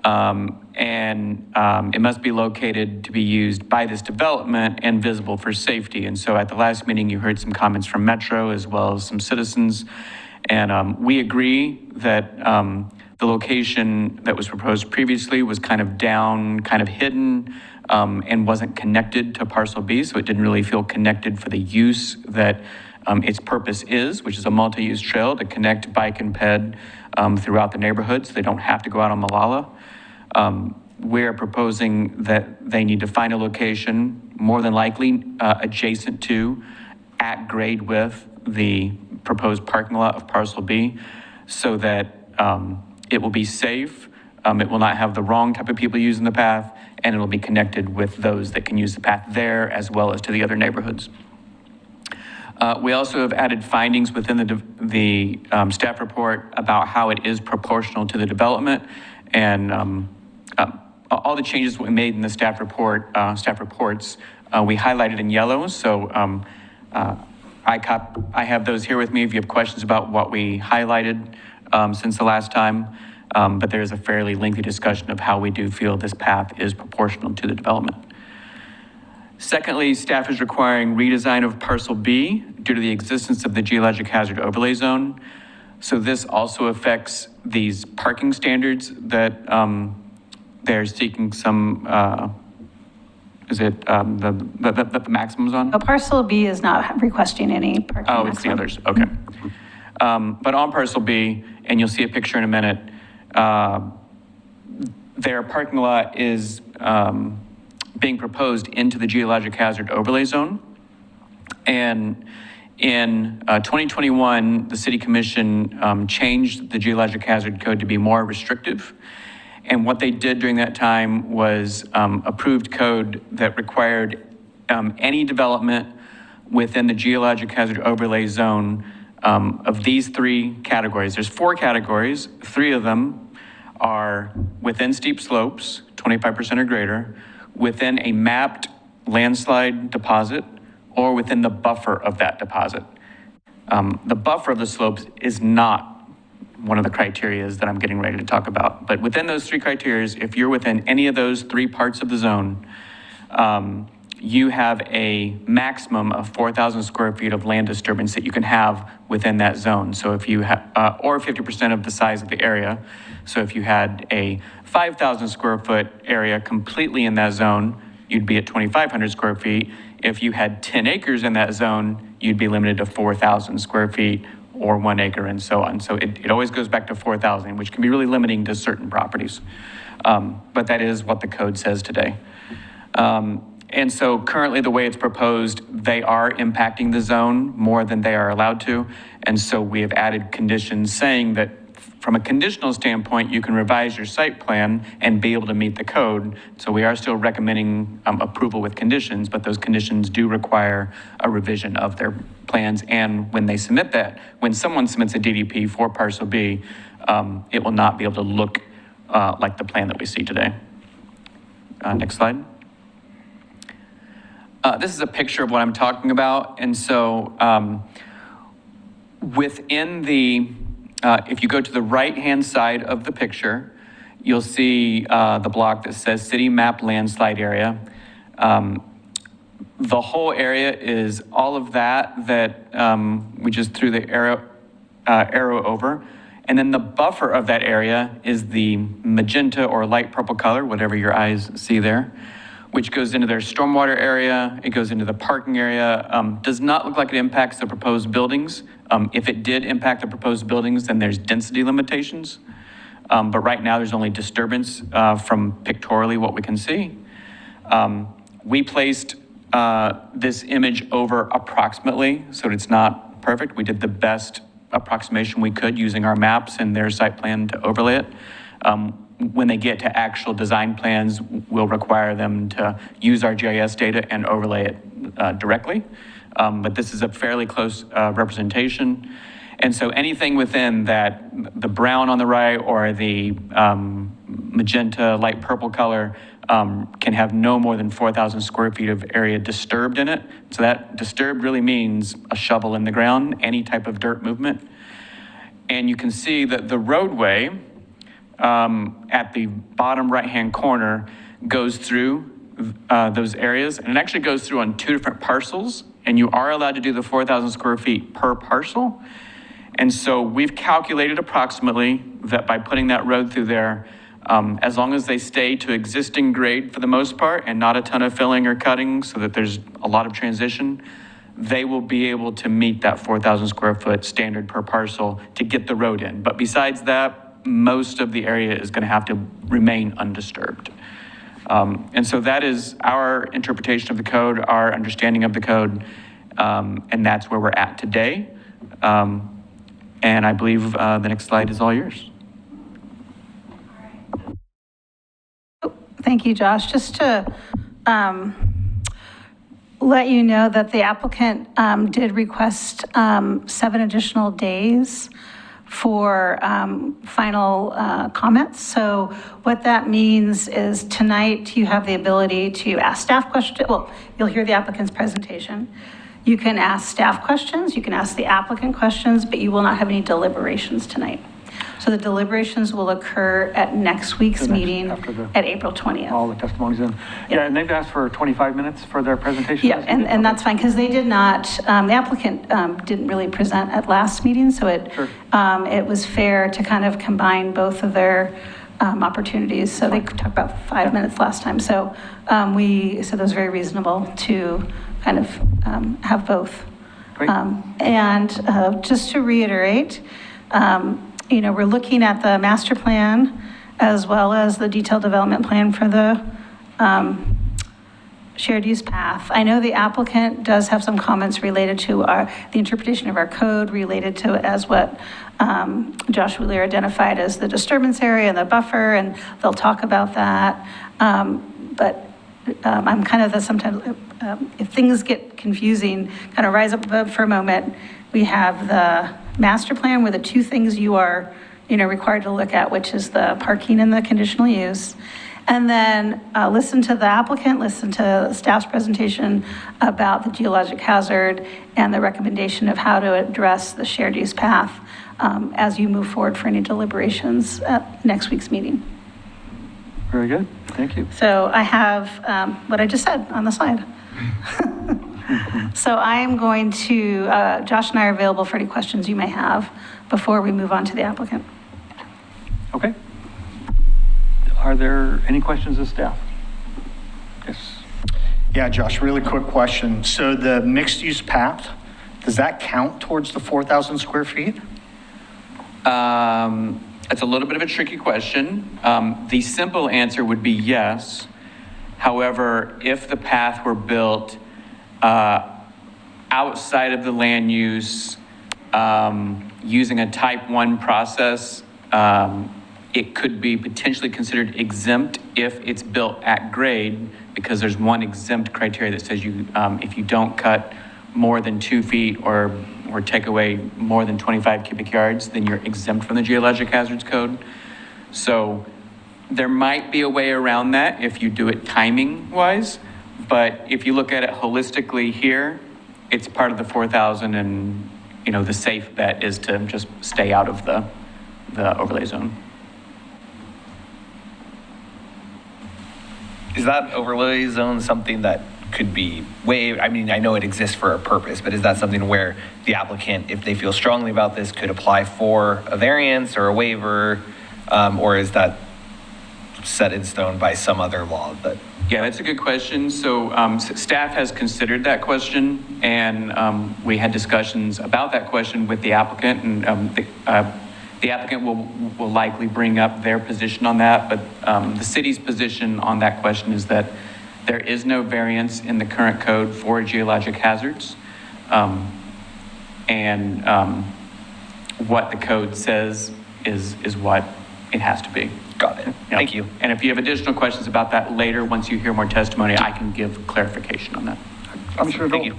It must be located to be used by this development and visible for safety. And so at the last meeting, you heard some comments from Metro as well as some citizens. And we agree that the location that was proposed previously was kind of down, kind of hidden, and wasn't connected to Parcel B, so it didn't really feel connected for the use that its purpose is, which is a multi-use trail to connect bike and ped throughout the neighborhood, so they don't have to go out on Molalla. We're proposing that they need to find a location, more than likely adjacent to, at grade with the proposed parking lot of Parcel B, so that it will be safe, it will not have the wrong type of people using the path, and it will be connected with those that can use the path there as well as to the other neighborhoods. We also have added findings within the staff report about how it is proportional to the development, and all the changes we made in the staff reports we highlighted in yellow. So I have those here with me if you have questions about what we highlighted since the last time. But there is a fairly lengthy discussion of how we do feel this path is proportional to the development. Secondly, staff is requiring redesign of Parcel B due to the existence of the geologic hazard overlay zone. So this also affects these parking standards that they're seeking some, the maximums on? Parcel B is not requesting any parking. Oh, it's the others, okay. But on Parcel B, and you'll see a picture in a minute, their parking lot is being proposed into the geologic hazard overlay zone. And in 2021, the City Commission changed the geologic hazard code to be more restrictive. And what they did during that time was approved code that required any development within the geologic hazard overlay zone of these three categories. There's 4 categories. 3 of them are within steep slopes, 25% or greater, within a mapped landslide deposit, or within the buffer of that deposit. The buffer of the slopes is not one of the criterias that I'm getting ready to talk about. But within those 3 criterias, if you're within any of those 3 parts of the zone, you have a maximum of 4,000 square feet of land disturbance that you can have within that zone. So if you have, or 50% of the size of the area. So if you had a 5,000 square foot area completely in that zone, you'd be at 2,500 square feet. If you had 10 acres in that zone, you'd be limited to 4,000 square feet or 1 acre and so on. So it always goes back to 4,000, which can be really limiting to certain properties. But that is what the code says today. And so currently the way it's proposed, they are impacting the zone more than they are allowed to. And so we have added conditions saying that from a conditional standpoint, you can revise your site plan and be able to meet the code. So we are still recommending approval with conditions, but those conditions do require a revision of their plans. And when they submit that, when someone submits a DDP for Parcel B, it will not be able to look like the plan that we see today. Next slide. This is a picture of what I'm talking about. And so within the, if you go to the right-hand side of the picture, you'll see the block that says City Map Landslide Area. The whole area is all of that we just threw the arrow over. And then the buffer of that area is the magenta or light purple color, whatever your eyes see there, which goes into their stormwater area. It goes into the parking area. Does not look like it impacts the proposed buildings. If it did impact the proposed buildings, then there's density limitations. But right now there's only disturbance from pictorially what we can see. We placed this image over approximately, so it's not perfect. We did the best approximation we could using our maps and their site plan to overlay it. When they get to actual design plans, we'll require them to use our GIS data and overlay it directly. But this is a fairly close representation. And so anything within that, the brown on the right or the magenta, light purple color, can have no more than 4,000 square feet of area disturbed in it. So that disturbed really means a shovel in the ground, any type of dirt movement. And you can see that the roadway at the bottom right-hand corner goes through those areas, and it actually goes through on 2 different parcels, and you are allowed to do the 4,000 square feet per parcel. And so we've calculated approximately that by putting that road through there, as long as they stay to existing grade for the most part and not a ton of filling or cutting so that there's a lot of transition, they will be able to meet that 4,000 square foot standard per parcel to get the road in. But besides that, most of the area is going to have to remain undisturbed. And so that is our interpretation of the code, our understanding of the code, and that's where we're at today. And I believe the next slide is all yours. Thank you, Josh. Just to let you know that the applicant did request 7 additional days for final comments. So what that means is tonight you have the ability to ask staff questions. Well, you'll hear the applicant's presentation. You can ask staff questions, you can ask the applicant questions, but you will not have any deliberations tonight. So the deliberations will occur at next week's meeting at April 20th. All the testimonies in. Yeah, and they've asked for 25 minutes for their presentation. Yeah, and that's fine, because they did not, the applicant didn't really present at last meeting, so it was fair to kind of combine both of their opportunities. So they talked about 5 minutes last time. So we said it was very reasonable to kind of have both. Great. And just to reiterate, we're looking at the master plan as well as the detailed development plan for the shared use path. I know the applicant does have some comments related to the interpretation of our code related to as what Josh Wheeler identified as the disturbance area and the buffer, and they'll talk about that. But I'm kind of sometimes, if things get confusing, kind of rise up above for a moment. We have the master plan where the 2 things you are, required to look at, which is the parking and the conditional use. And then listen to the applicant, listen to staff's presentation about the geologic hazard and the recommendation of how to address the shared use path as you move forward for any deliberations at next week's meeting. Very good. Thank you. So I have what I just said on the slide. So I am going to, Josh and I are available for any questions you may have before we move on to the applicant. Okay. Are there any questions of staff? Yes. Yeah, Josh, really quick question. So the mixed-use path, does that count towards the 4,000 square feet? It's a little bit of a tricky question. The simple answer would be yes. However, if the path were built outside of the land use using a type 1 process, it could be potentially considered exempt if it's built at grade, because there's one exempt criteria that says you, if you don't cut more than 2 feet or take away more than 25 cubic yards, then you're exempt from the geologic hazards code. So there might be a way around that if you do it timing wise, but if you look at it holistically here, it's part of the 4,000, and the safe bet is to just stay out of the overlay zone. Is that overlay zone something that could be waived? I mean, I know it exists for a purpose, but is that something where the applicant, if they feel strongly about this, could apply for a variance or a waiver, or is that set in stone by some other law? Yeah, that's a good question. So staff has considered that question, and we had discussions about that question with the applicant, and the applicant will likely bring up their position on that, but the city's position on that question is that there is no variance in the current code for geologic hazards, and what the code says is what it has to be. Got it. Thank you. And if you have additional questions about that later, once you hear more testimony, I can give clarification on that. I'm sure. Thank you.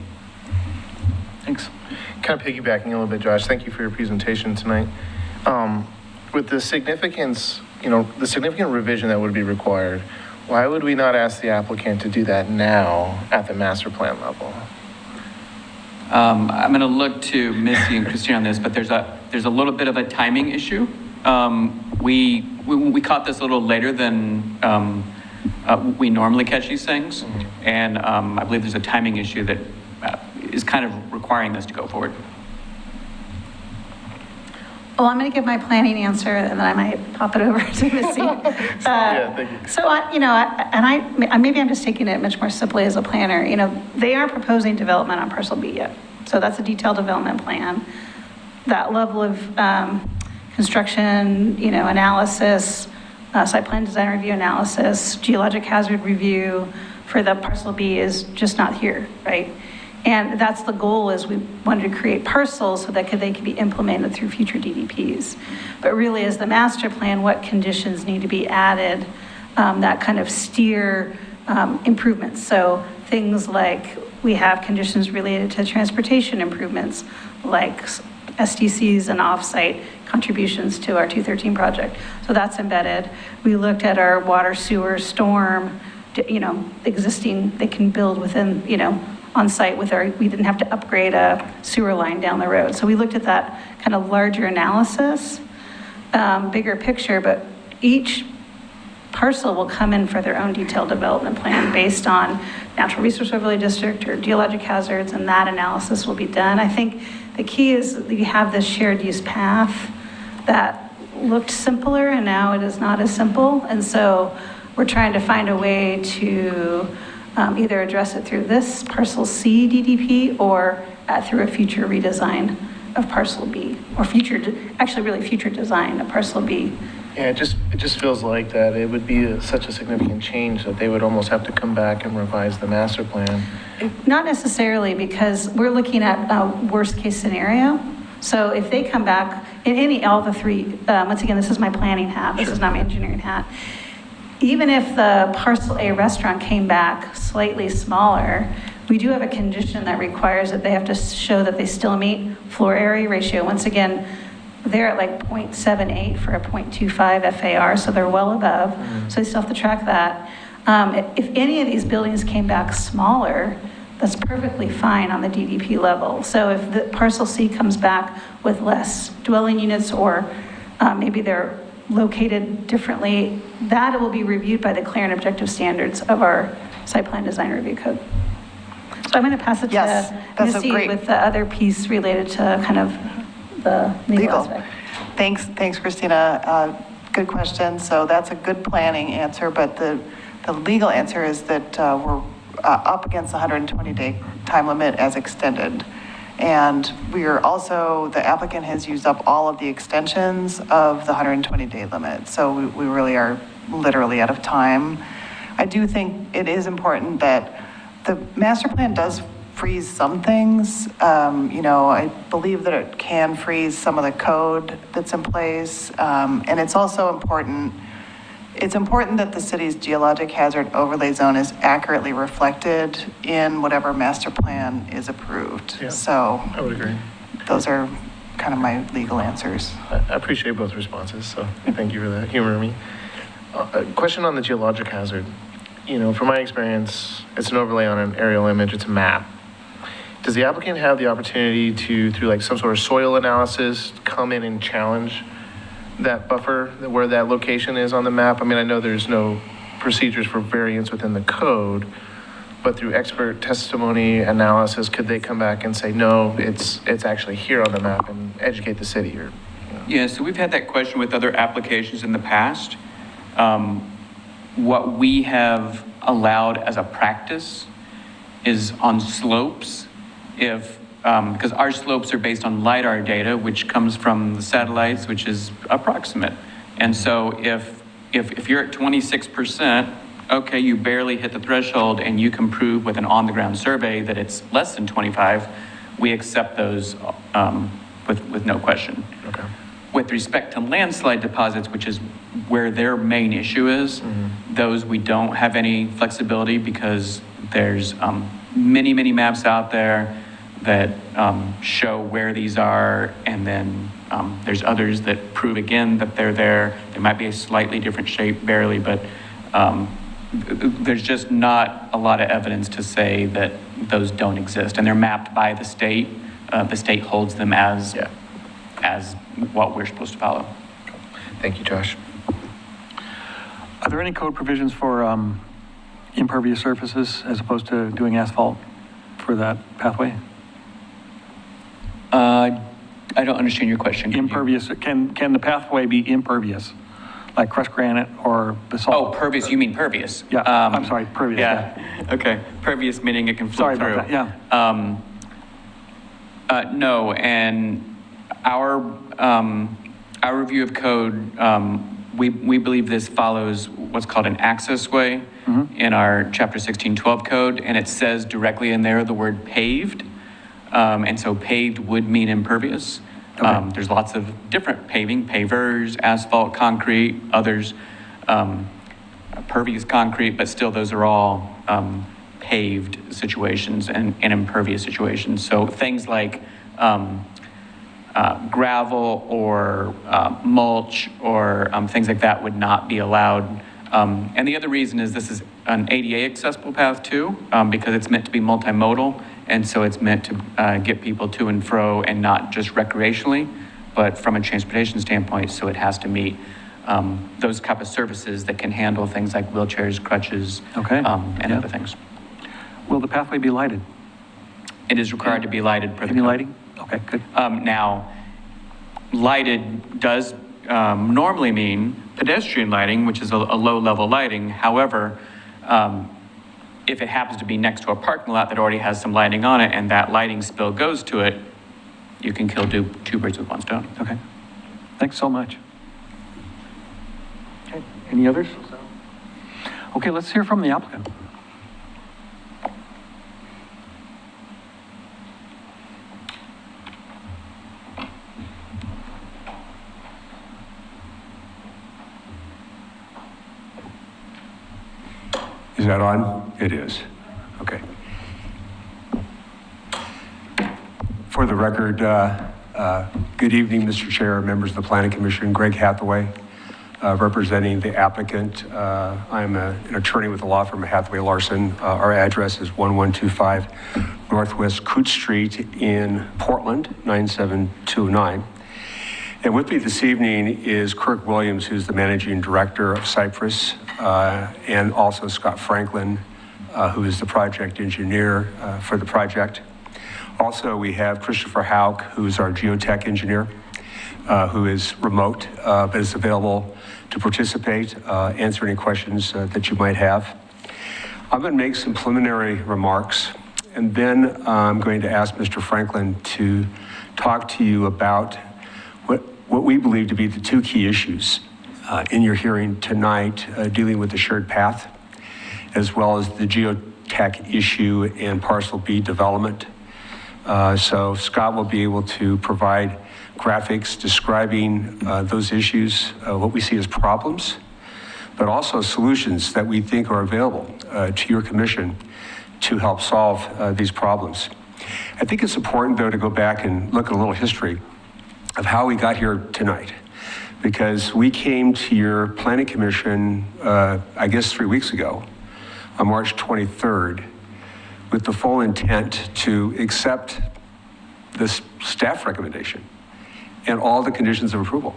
Thanks. Kind of piggybacking a little bit, Josh, thank you for your presentation tonight. With the significance, the significant revision that would be required, why would we not ask the applicant to do that now at the master plan level? I'm going to look to Missy and Christine on this, but there's a little bit of a timing issue. we caught this a little later than we normally catch these things. And I believe there's a timing issue that is kind of requiring this to go forward. Well, I'm going to give my planning answer, and then I might pop it over to Missy. Yeah, thank you. So, maybe I'm just taking it much more simply as a planner. They aren't proposing development on Parcel B yet. So that's a detailed development plan. That level of construction, analysis, site plan design review analysis, geologic hazard review for the Parcel B is just not here, right? And that's the goal, is we wanted to create parcels so that they could be implemented through future DDPs. But really, as the master plan, what conditions need to be added that kind of steer improvements. So things like we have conditions related to transportation improvements, like SDCs and off-site contributions to our 213 project. So that's embedded. We looked at our water, sewer, storm, existing, they can build within, on site with we didn't have to upgrade a sewer line down the road. So we looked at that kind of larger analysis, bigger picture, but each parcel will come in for their own detailed development plan based on natural resource overlay district or geologic hazards, and that analysis will be done. I think the key is that you have this shared use path that looked simpler, and now it is not as simple. And so we're trying to find a way to either address it through this Parcel C DDP or through a future redesign of Parcel B, or future design of Parcel B. Yeah, it just feels like that it would be such a significant change that they would almost have to come back and revise the master plan. Not necessarily, because we're looking at a worst case scenario. So if they come back in all the three, once again, this is my planning hat, this is not my engineering hat. Even if the Parcel A restaurant came back slightly smaller, we do have a condition that requires that they have to show that they still meet floor area ratio. Once again, they're at like 0.78 for a 0.25 FAR, so they're well above. So they still have to track that. If any of these buildings came back smaller, that's perfectly fine on the DDP level. So if the Parcel C comes back with less dwelling units, or maybe they're located differently, that will be reviewed by the clear and objective standards of our site plan design review code. So I'm going to pass it Yes, to that's a Missy great- with the other piece related to kind of the legal aspect. Thanks, Christina. Good question. So that's a good planning answer, but the legal answer is that we're up against the 120-day time limit as extended. And we are also, the applicant has used up all of the extensions of the 120-day limit. So we really are literally out of time. I do think it is important that the master plan does freeze some things. I believe that it can freeze some of the code that's in place. And it's also important, that the city's geologic hazard overlay zone is accurately reflected in whatever master plan is approved. Yeah, So I would agree. those are kind of my legal answers. I appreciate both responses, so thank you for that, humoring me. A question on the geologic hazard. From my experience, it's an overlay on an aerial image, it's a map. Does the applicant have the opportunity to, through like some sort of soil analysis, come in and challenge that buffer, where that location is on the map? I mean, I know there's no procedures for variance within the code, but through expert testimony analysis, could they come back and say, no, it's actually here on the map, and educate the city? Or Yeah, so we've had that question with other applications in the past. What we have allowed as a practice is on slopes, because our slopes are based on LiDAR data, which comes from the satellites, which is approximate. And so if you're at 26%, okay, you barely hit the threshold, and you can prove with an on-the-ground survey that it's less than 25, we accept those with no question. Okay. With respect to landslide deposits, which is where their main issue is, those we don't have any flexibility, because there's many, many maps out there that show where these are, and then there's others that prove again that they're there. There might be a slightly different shape, barely, but there's just not a lot of evidence to say that those don't exist, and they're mapped by the state. The state holds them as what we're supposed to follow. Thank you, Josh. Are there any code provisions for impervious surfaces as opposed to doing asphalt for that pathway? I don't understand your question. Can you- Impervious, can the pathway be impervious, like crushed granite or basalt? Oh, pervious, you mean pervious? Yeah, I'm sorry, pervious, Yeah, okay. Pervious meaning it can flow Sorry through. about that, yeah. No, and our review of code, we believe this follows what's called an access way in our Chapter 1612 code, and it says directly in there the word paved. And so paved would mean impervious. Okay. There's lots of different paving, pavers, asphalt, concrete, others, pervious concrete, but still those are all paved situations and impervious situations. So things like gravel or mulch or things like that would not be allowed. And the other reason is this is an ADA accessible path too, because it's meant to be multimodal. And so it's meant to get people to and fro and not just recreationally, but from a transportation standpoint. So it has to meet those type of services that can handle things like wheelchairs, crutches, Okay. and Yeah. other things. Will the pathway be lighted? It is required to be lighted per the Any code. lighting? Okay, good. Now, lighted does normally mean pedestrian lighting, which is a low-level lighting. However, if it happens to be next to a parking lot that already has some lighting on it and that lighting spill goes to it, you can kill two birds with one stone. Okay. Thanks so much. Okay, any others? Okay, let's hear from the applicant. Is that on? It is. Okay. For the record, good evening, Mr. Chair, members of the Planning Commission. Greg Hathaway, representing the applicant. I'm an attorney with the law firm of Hathaway Larson. Our address is 1125 Northwest Coote Street in Portland, 97209. And with me this evening is Kirk Williams, who's the managing director of Cypress, and also Scott Franklin, who is the project engineer for the project. Also, we have Christopher Hauk, who's our geotech engineer, who is remote, but is available to participate, answer any questions that you might have. I'm going to make some preliminary remarks, and then I'm going to ask Mr. Franklin to talk to you about what we believe to be the two key issues in your hearing tonight, dealing with the shared path, as well as the geotech issue and Parcel B development. So Scott will be able to provide graphics describing those issues, what we see as problems, but also solutions that we think are available to your commission to help solve these problems. I think it's important, though, to go back and look at a little history of how we got here tonight, because we came to your planning commission, I guess 3 weeks ago, on March 23rd, with the full intent to accept this staff recommendation and all the conditions of approval.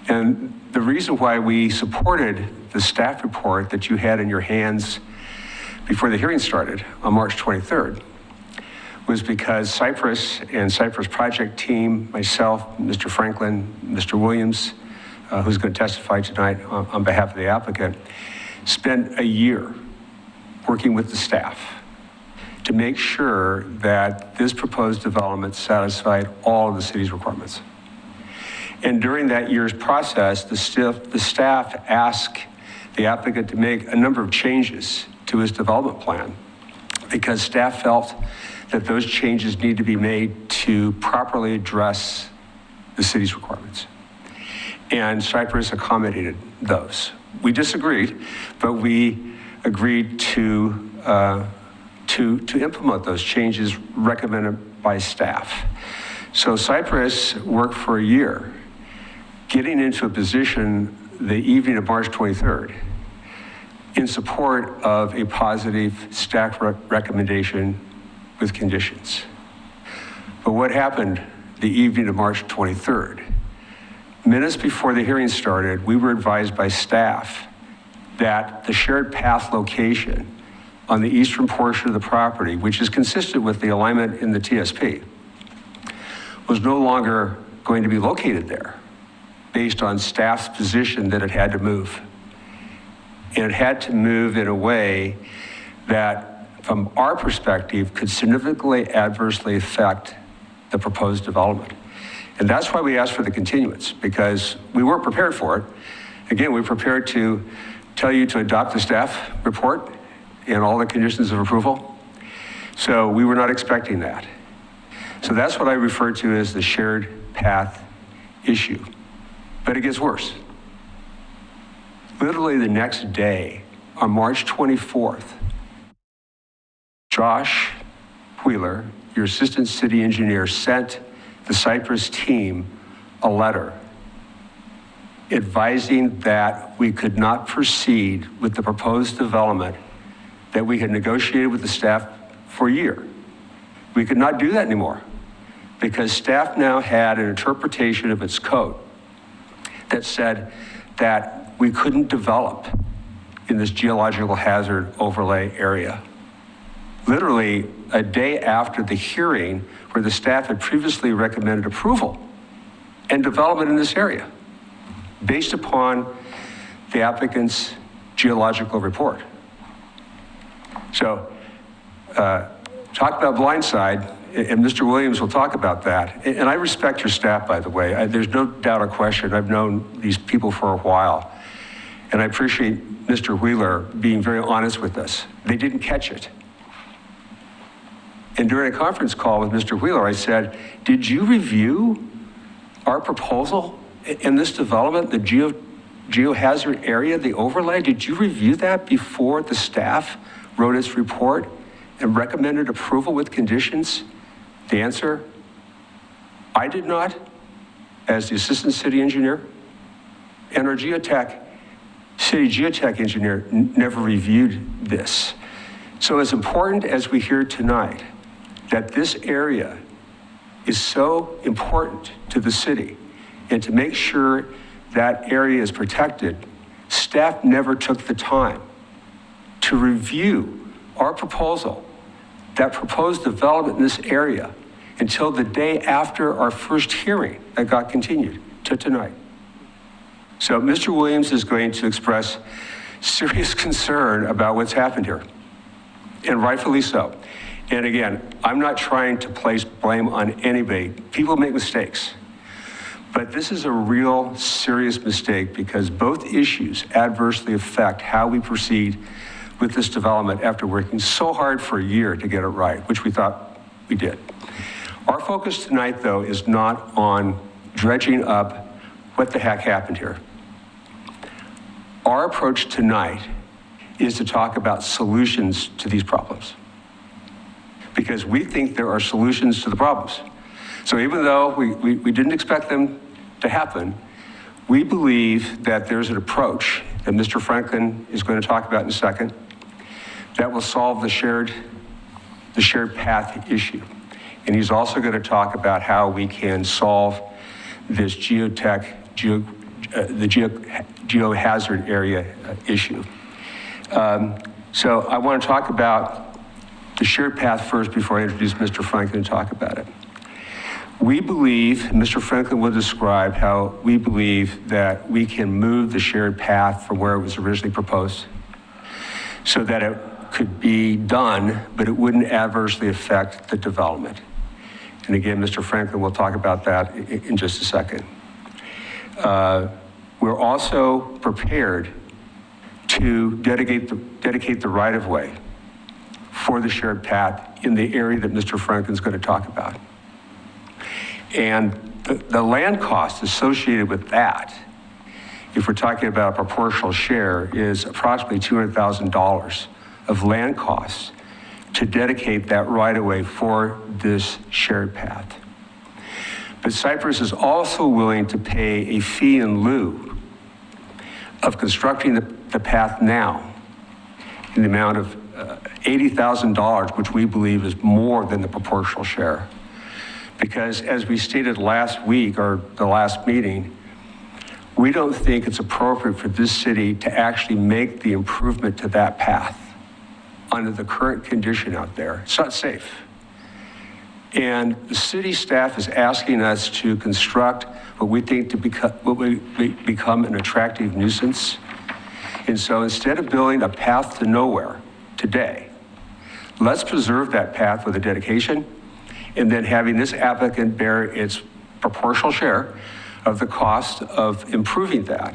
And the reason why we supported the staff report that you had in your hands before the hearing started on March 23rd was because Cypress and Cypress project team, myself, Mr. Franklin, Mr. Williams, who's going to testify tonight on behalf of the applicant, spent a year working with the staff to make sure that this proposed development satisfied all of the city's requirements. And during that year's process, the staff asked the applicant to make a number of changes to his development plan because staff felt that those changes need to be made to properly address the city's requirements. And Cypress accommodated those. We disagreed, but we agreed to implement those changes recommended by staff. So Cypress worked for a year, getting into a position the evening of March 23rd in support of a positive staff recommendation with conditions. But what happened the evening of March 23rd? minutes before the hearing started, we were advised by staff that the shared path location on the eastern portion of the property, which is consistent with the alignment in the TSP, was no longer going to be located there based on staff's position that it had to move. And it had to move in a way that, from our perspective, could significantly adversely affect the proposed development. And that's why we asked for the continuance, because we weren't prepared for it. Again, we were prepared to tell you to adopt the staff report and all the conditions of approval. So we were not expecting that. So that's what I refer to as the shared path issue. But it gets worse. Literally the next day, on March 24th, Josh Wheeler, your assistant city engineer, sent the Cypress team a letter advising that we could not proceed with the proposed development that we had negotiated with the staff for a year. We could not do that anymore because staff now had an interpretation of its code that said that we couldn't develop in this geological hazard overlay area. Literally a day after the hearing where the staff had previously recommended approval and development in this area based upon the applicant's geological report. So talk about blindside, and Mr. Williams will talk about that. And I respect your staff, by the way. There's no doubt or question. I've known these people for a while. And I appreciate Mr. Wheeler being very honest with us. They didn't catch it. And during a conference call with Mr. Wheeler, I said, did you review our proposal in this development, the geohazard area, the overlay? Did you review that before the staff wrote its report and recommended approval with conditions? The answer, I did not, as the assistant city engineer, and our city geotech engineer never reviewed this. So as important as we hear tonight, that this area is so important to the city, and to make sure that area is protected, staff never took the time to review our proposal that proposed development in this area until the day after our first hearing that got continued to tonight. So Mr. Williams is going to express serious concern about what's happened here, and rightfully so. And again, I'm not trying to place blame on anybody. People make mistakes. But this is a real serious mistake because both issues adversely affect how we proceed with this development after working so hard for a year to get it right, which we thought we did. Our focus tonight, though, is not on dredging up what the heck happened here. Our approach tonight is to talk about solutions to these problems, because we think there are solutions to the problems. So even though we didn't expect them to happen, we believe that there's an approach that Mr. Franklin is going to talk about in a second that will solve the shared path issue. And he's also going to talk about how we can solve this geohazard area issue. So I want to talk about the shared path first before I introduce Mr. Franklin to talk about it. We believe, Mr. Franklin will describe how we believe that we can move the shared path from where it was originally proposed so that it could be done, but it wouldn't adversely affect the development. And again, Mr. Franklin will talk about that in just a second. We're also prepared to dedicate the right-of-way for the shared path in the area that Mr. Franklin's going to talk about. And the land cost associated with that, if we're talking about a proportional share, is approximately $200,000 of land costs to dedicate that right-of-way for this shared path. But Cypress is also willing to pay a fee in lieu of constructing the path now in the amount of $80,000, which we believe is more than the proportional share. Because as we stated last week, or the last meeting, we don't think it's appropriate for this city to actually make the improvement to that path under the current condition out there. It's not safe. And the city staff is asking us to construct what we think to become an attractive nuisance. And so instead of building a path to nowhere today, let's preserve that path with a dedication, and then having this applicant bear its proportional share of the cost of improving that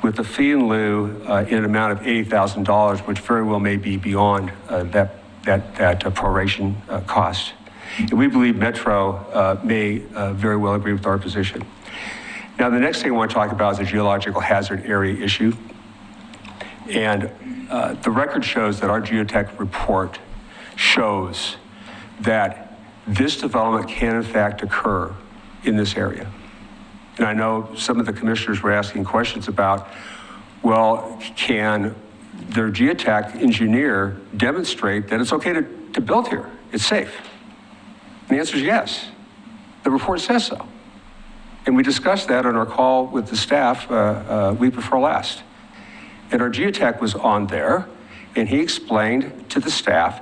with a fee in lieu in an amount of $80,000, which very well may be beyond that proration cost. And we believe Metro may very well agree with our position. Now, the next thing I want to talk about is the geological hazard area issue. And the record shows that our geotech report shows that this development can in fact occur in this area. And I know some of the commissioners were asking questions about, well, can their geotech engineer demonstrate that it's okay to build here? It's safe. And the answer is yes. The report says so. And we discussed that on our call with the staff week before last. And our geotech was on there, and he explained to the staff,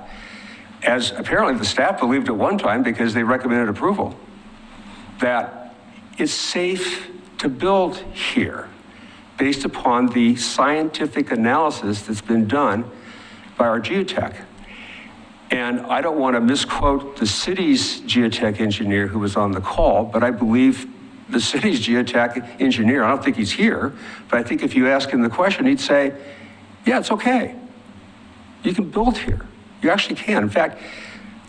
as apparently the staff believed at one time because they recommended approval, that it's safe to build here based upon the scientific analysis that's been done by our geotech. And I don't want to misquote the city's geotech engineer who was on the call, but I believe the city's geotech engineer, I don't think he's here, but I think if you ask him the question, he'd say, yeah, it's okay. You can build here. You actually can. In fact,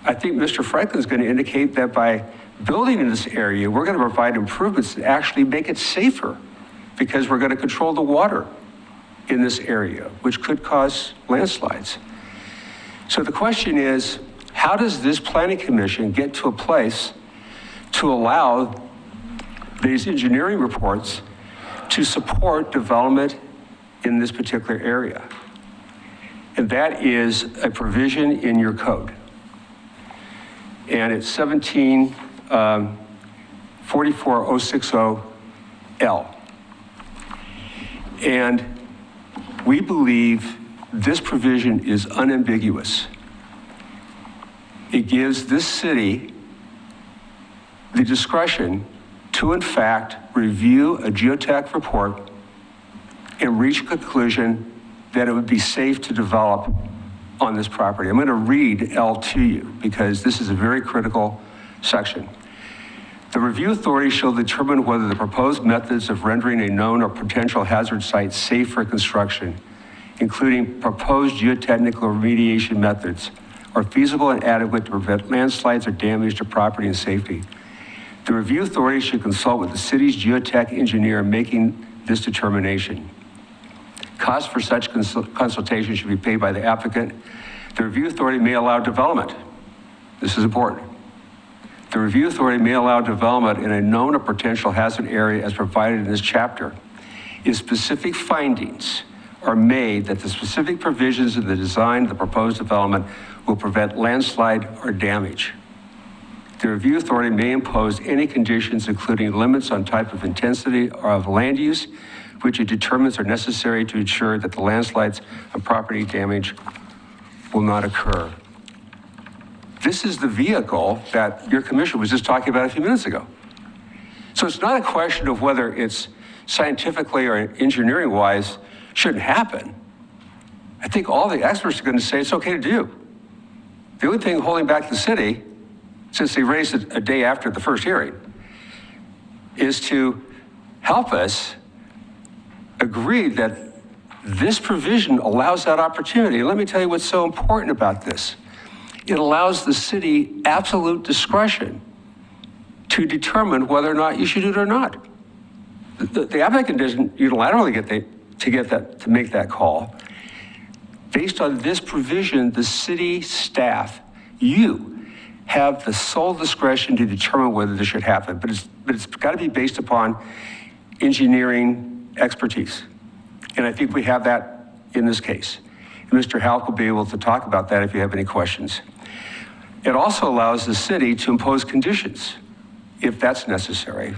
I think Mr. Franklin's going to indicate that by building in this area, we're going to provide improvements that actually make it safer because we're going to control the water in this area, which could cause landslides. So the question is, how does this planning commission get to a place to allow these engineering reports to support development in this particular area? And that is a provision in your code. And it's 44060L. And we believe this provision is unambiguous. It gives this city the discretion to, in fact, review a geotech report and reach a conclusion that it would be safe to develop on this property. I'm going to read L to you because this is a very critical section. The review authority shall determine whether the proposed methods of rendering a known or potential hazard site safe for construction, including proposed geotechnical remediation methods, are feasible and adequate to prevent landslides or damage to property and safety. The review authority should consult with the city's geotech engineer in making this determination. Costs for such consultation should be paid by the applicant. The review authority may allow development. This is important. The review authority may allow development in a known or potential hazard area as provided in this chapter if specific findings are made that the specific provisions of the design of the proposed development will prevent landslide or damage. The review authority may impose any conditions, including limits on type of intensity or of land use, which it determines are necessary to ensure that the landslides and property damage will not occur. This is the vehicle that your commission was just talking about a few minutes ago. So it's not a question of whether it's scientifically or engineering-wise shouldn't happen. I think all the experts are going to say it's okay to do. The only thing holding back the city, since they raised it a day after the first hearing, is to help us agree that this provision allows that opportunity. And let me tell you what's so important about this. It allows the city absolute discretion to determine whether or not you should do it or not. The applicant doesn't unilaterally to make that call. Based on this provision, the city staff, you have the sole discretion to determine whether this should happen, but it's got to be based upon engineering expertise. And I think we have that in this case. And Mr. Halk will be able to talk about that if you have any questions. It also allows the city to impose conditions if that's necessary.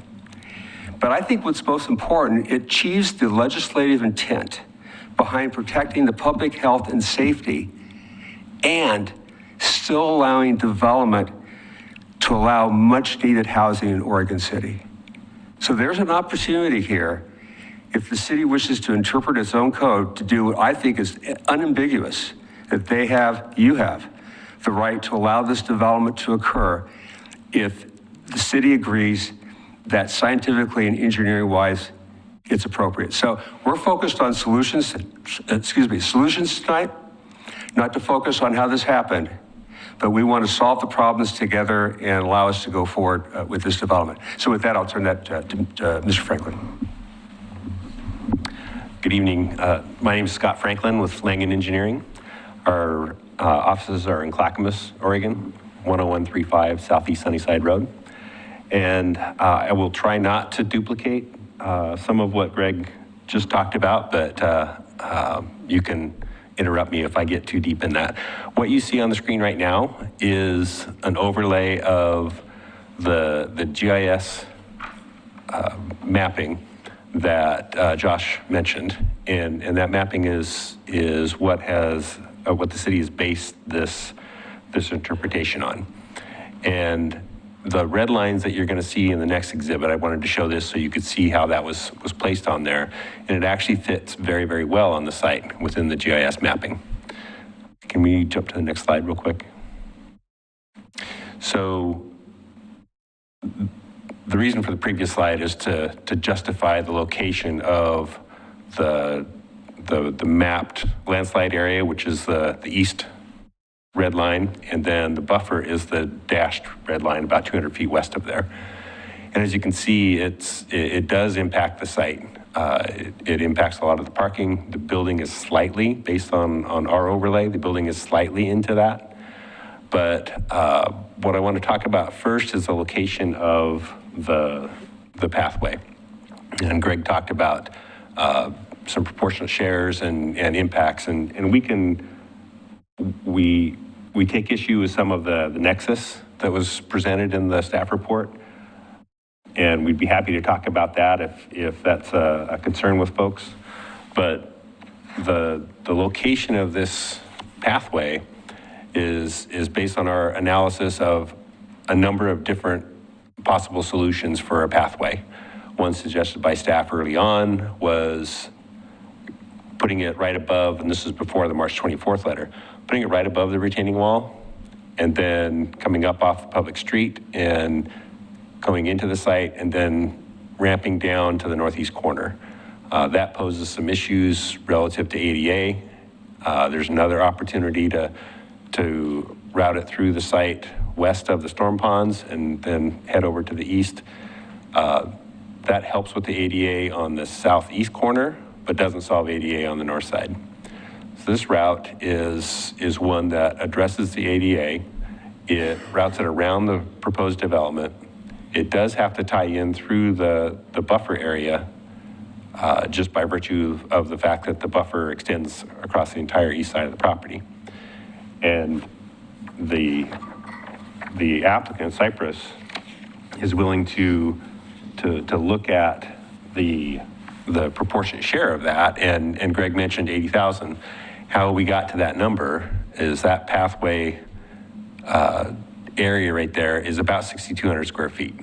But I think what's most important, it achieves the legislative intent behind protecting the public health and safety and still allowing development to allow much needed housing in Oregon City. So there's an opportunity here, if the city wishes to interpret its own code, to do what I think is unambiguous, that you have the right to allow this development to occur if the city agrees that scientifically and engineering-wise, it's appropriate. So we're focused on solutions tonight, not to focus on how this happened, but we want to solve the problems together and allow us to go forward with this development. So with that, I'll turn that to Mr. Franklin. Good evening. My name is Scott Franklin with Langen Engineering. Our offices are in Clackamas, Oregon, 10135 Southeast Sunnyside Road. And I will try not to duplicate some of what Greg just talked about, but you can interrupt me if I get too deep in that. What you see on the screen right now is an overlay of the GIS mapping that Josh mentioned, and that mapping is what the city has based this interpretation on. And the red lines that you're going to see in the next exhibit, I wanted to show this so you could see how that was placed on there, and it actually fits very, very well on the site within the GIS mapping. Can we jump to the next slide real quick? So the reason for the previous slide is to justify the location of the mapped landslide area, which is the east red line, and then the buffer is the dashed red line about 200 feet west of there. And as you can see, it does impact the site. It impacts a lot of the parking. The building is slightly, based on our overlay, the building is slightly into that. But what I want to talk about first is the location of the pathway. And Greg talked about some proportionate shares and impacts, and we take issue with some of the nexus that was presented in the staff report, and we'd be happy to talk about that if that's a concern with folks. But the location of this pathway is based on our analysis of a number of different possible solutions for a pathway. One suggested by staff early on was putting it right above, and this is before the March 24th letter, putting it right above the retaining wall and then coming up off the public street and going into the site and then ramping down to the northeast corner. That poses some issues relative to ADA. There's another opportunity to route it through the site west of the storm ponds and then head over to the east. That helps with the ADA on the southeast corner, but doesn't solve ADA on the north side. So this route is one that addresses the ADA. It routes it around the proposed development. It does have to tie in through the buffer area just by virtue of the fact that the buffer extends across the entire east side of the property. And the applicant, Cypress, is willing to look at the proportionate share of that, and Greg mentioned 80,000. How we got to that number is that pathway area right there is about 6,200 square feet.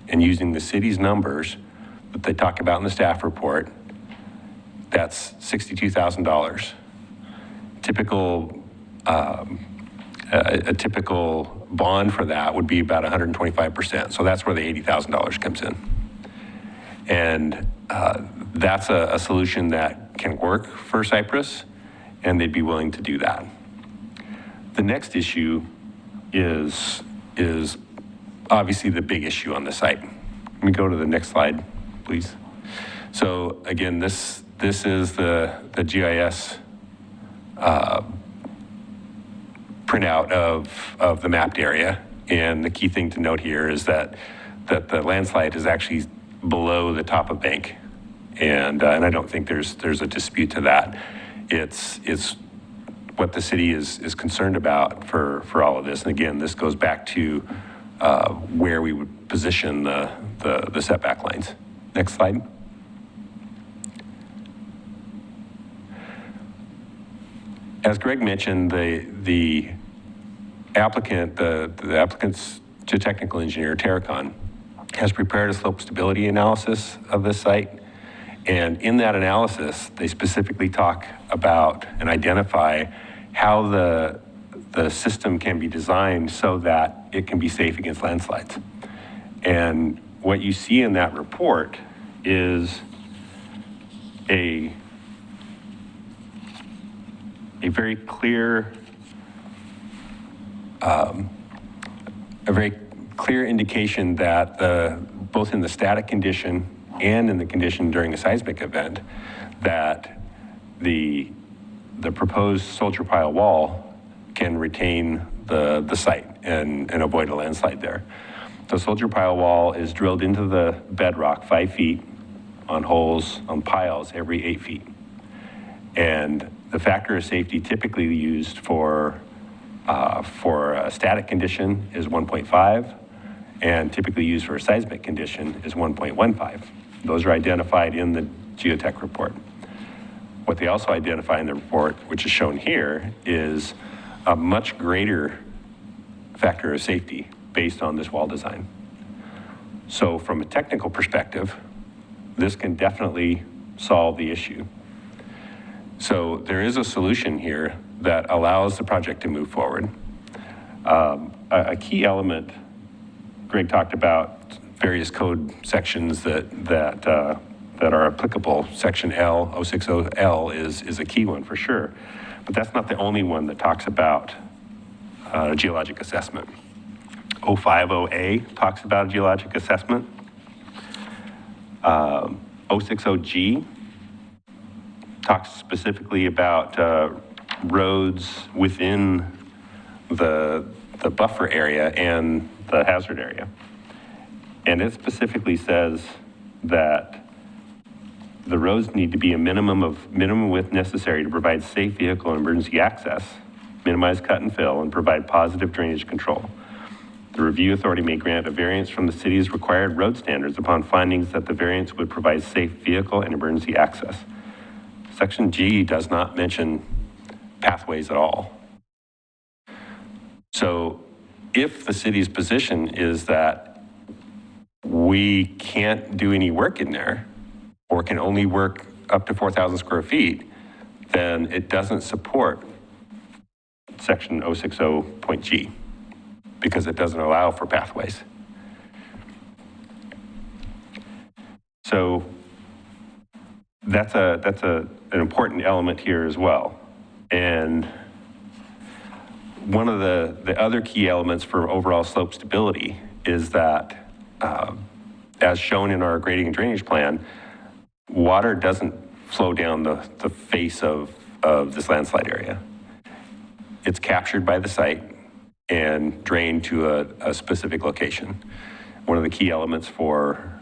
And using the city's numbers that they talk about in the staff report, that's $62,000. A typical bond for that would be about 125%. So that's where the $80,000 comes in. And that's a solution that can work for Cypress, and they'd be willing to do that. The next issue is obviously the big issue on the site. Let me go to the next slide, please. So again, this is the GIS printout of the mapped area. And the key thing to note here is that the landslide is actually below the top of bank. And I don't think there's a dispute to that. It's what the city is concerned about for all of this. And again, this goes back to where we would position the setback lines. Next slide. As Greg mentioned, the applicant's geotechnical engineer, Terracon, has prepared a slope stability analysis of this site. And in that analysis, they specifically talk about and identify how the system can be designed so that it can be safe against landslides. And what you see in that report is a very clear indication that both in the static condition and in the condition during a seismic event, that the proposed soldier pile wall can retain the site and avoid a landslide there. The soldier pile wall is drilled into the bedrock 5 feet on holes, on piles every 8 feet. And the factor of safety typically used for a static condition is 1.5, and typically used for a seismic condition is 1.15. Those are identified in the geotech report. What they also identify in the report, which is shown here, is a much greater factor of safety based on this wall design. So from a technical perspective, this can definitely solve the issue. So there is a solution here that allows the project to move forward. A key element, Greg talked about various code sections that are applicable. Section L, 060L is a key one for sure, but that's not the only one that talks about geologic assessment. 050A talks about geologic assessment. 060G talks specifically about roads within the buffer area and the hazard area. And it specifically says that the roads need to be a minimum width necessary to provide safe vehicle and emergency access, minimize cut and fill, and provide positive drainage control. The review authority may grant a variance from the city's required road standards upon findings that the variance would provide safe vehicle and emergency access. Section G does not mention pathways at all. So if the city's position is that we can't do any work in there, or can only work up to 4,000 square feet, then it doesn't support section 060.G because it doesn't allow for pathways. So that's an important element here as well. And one of the other key elements for overall slope stability is that, as shown in our grading and drainage plan, water doesn't flow down the face of this landslide area. It's captured by the site and drained to a specific location. One of the key elements for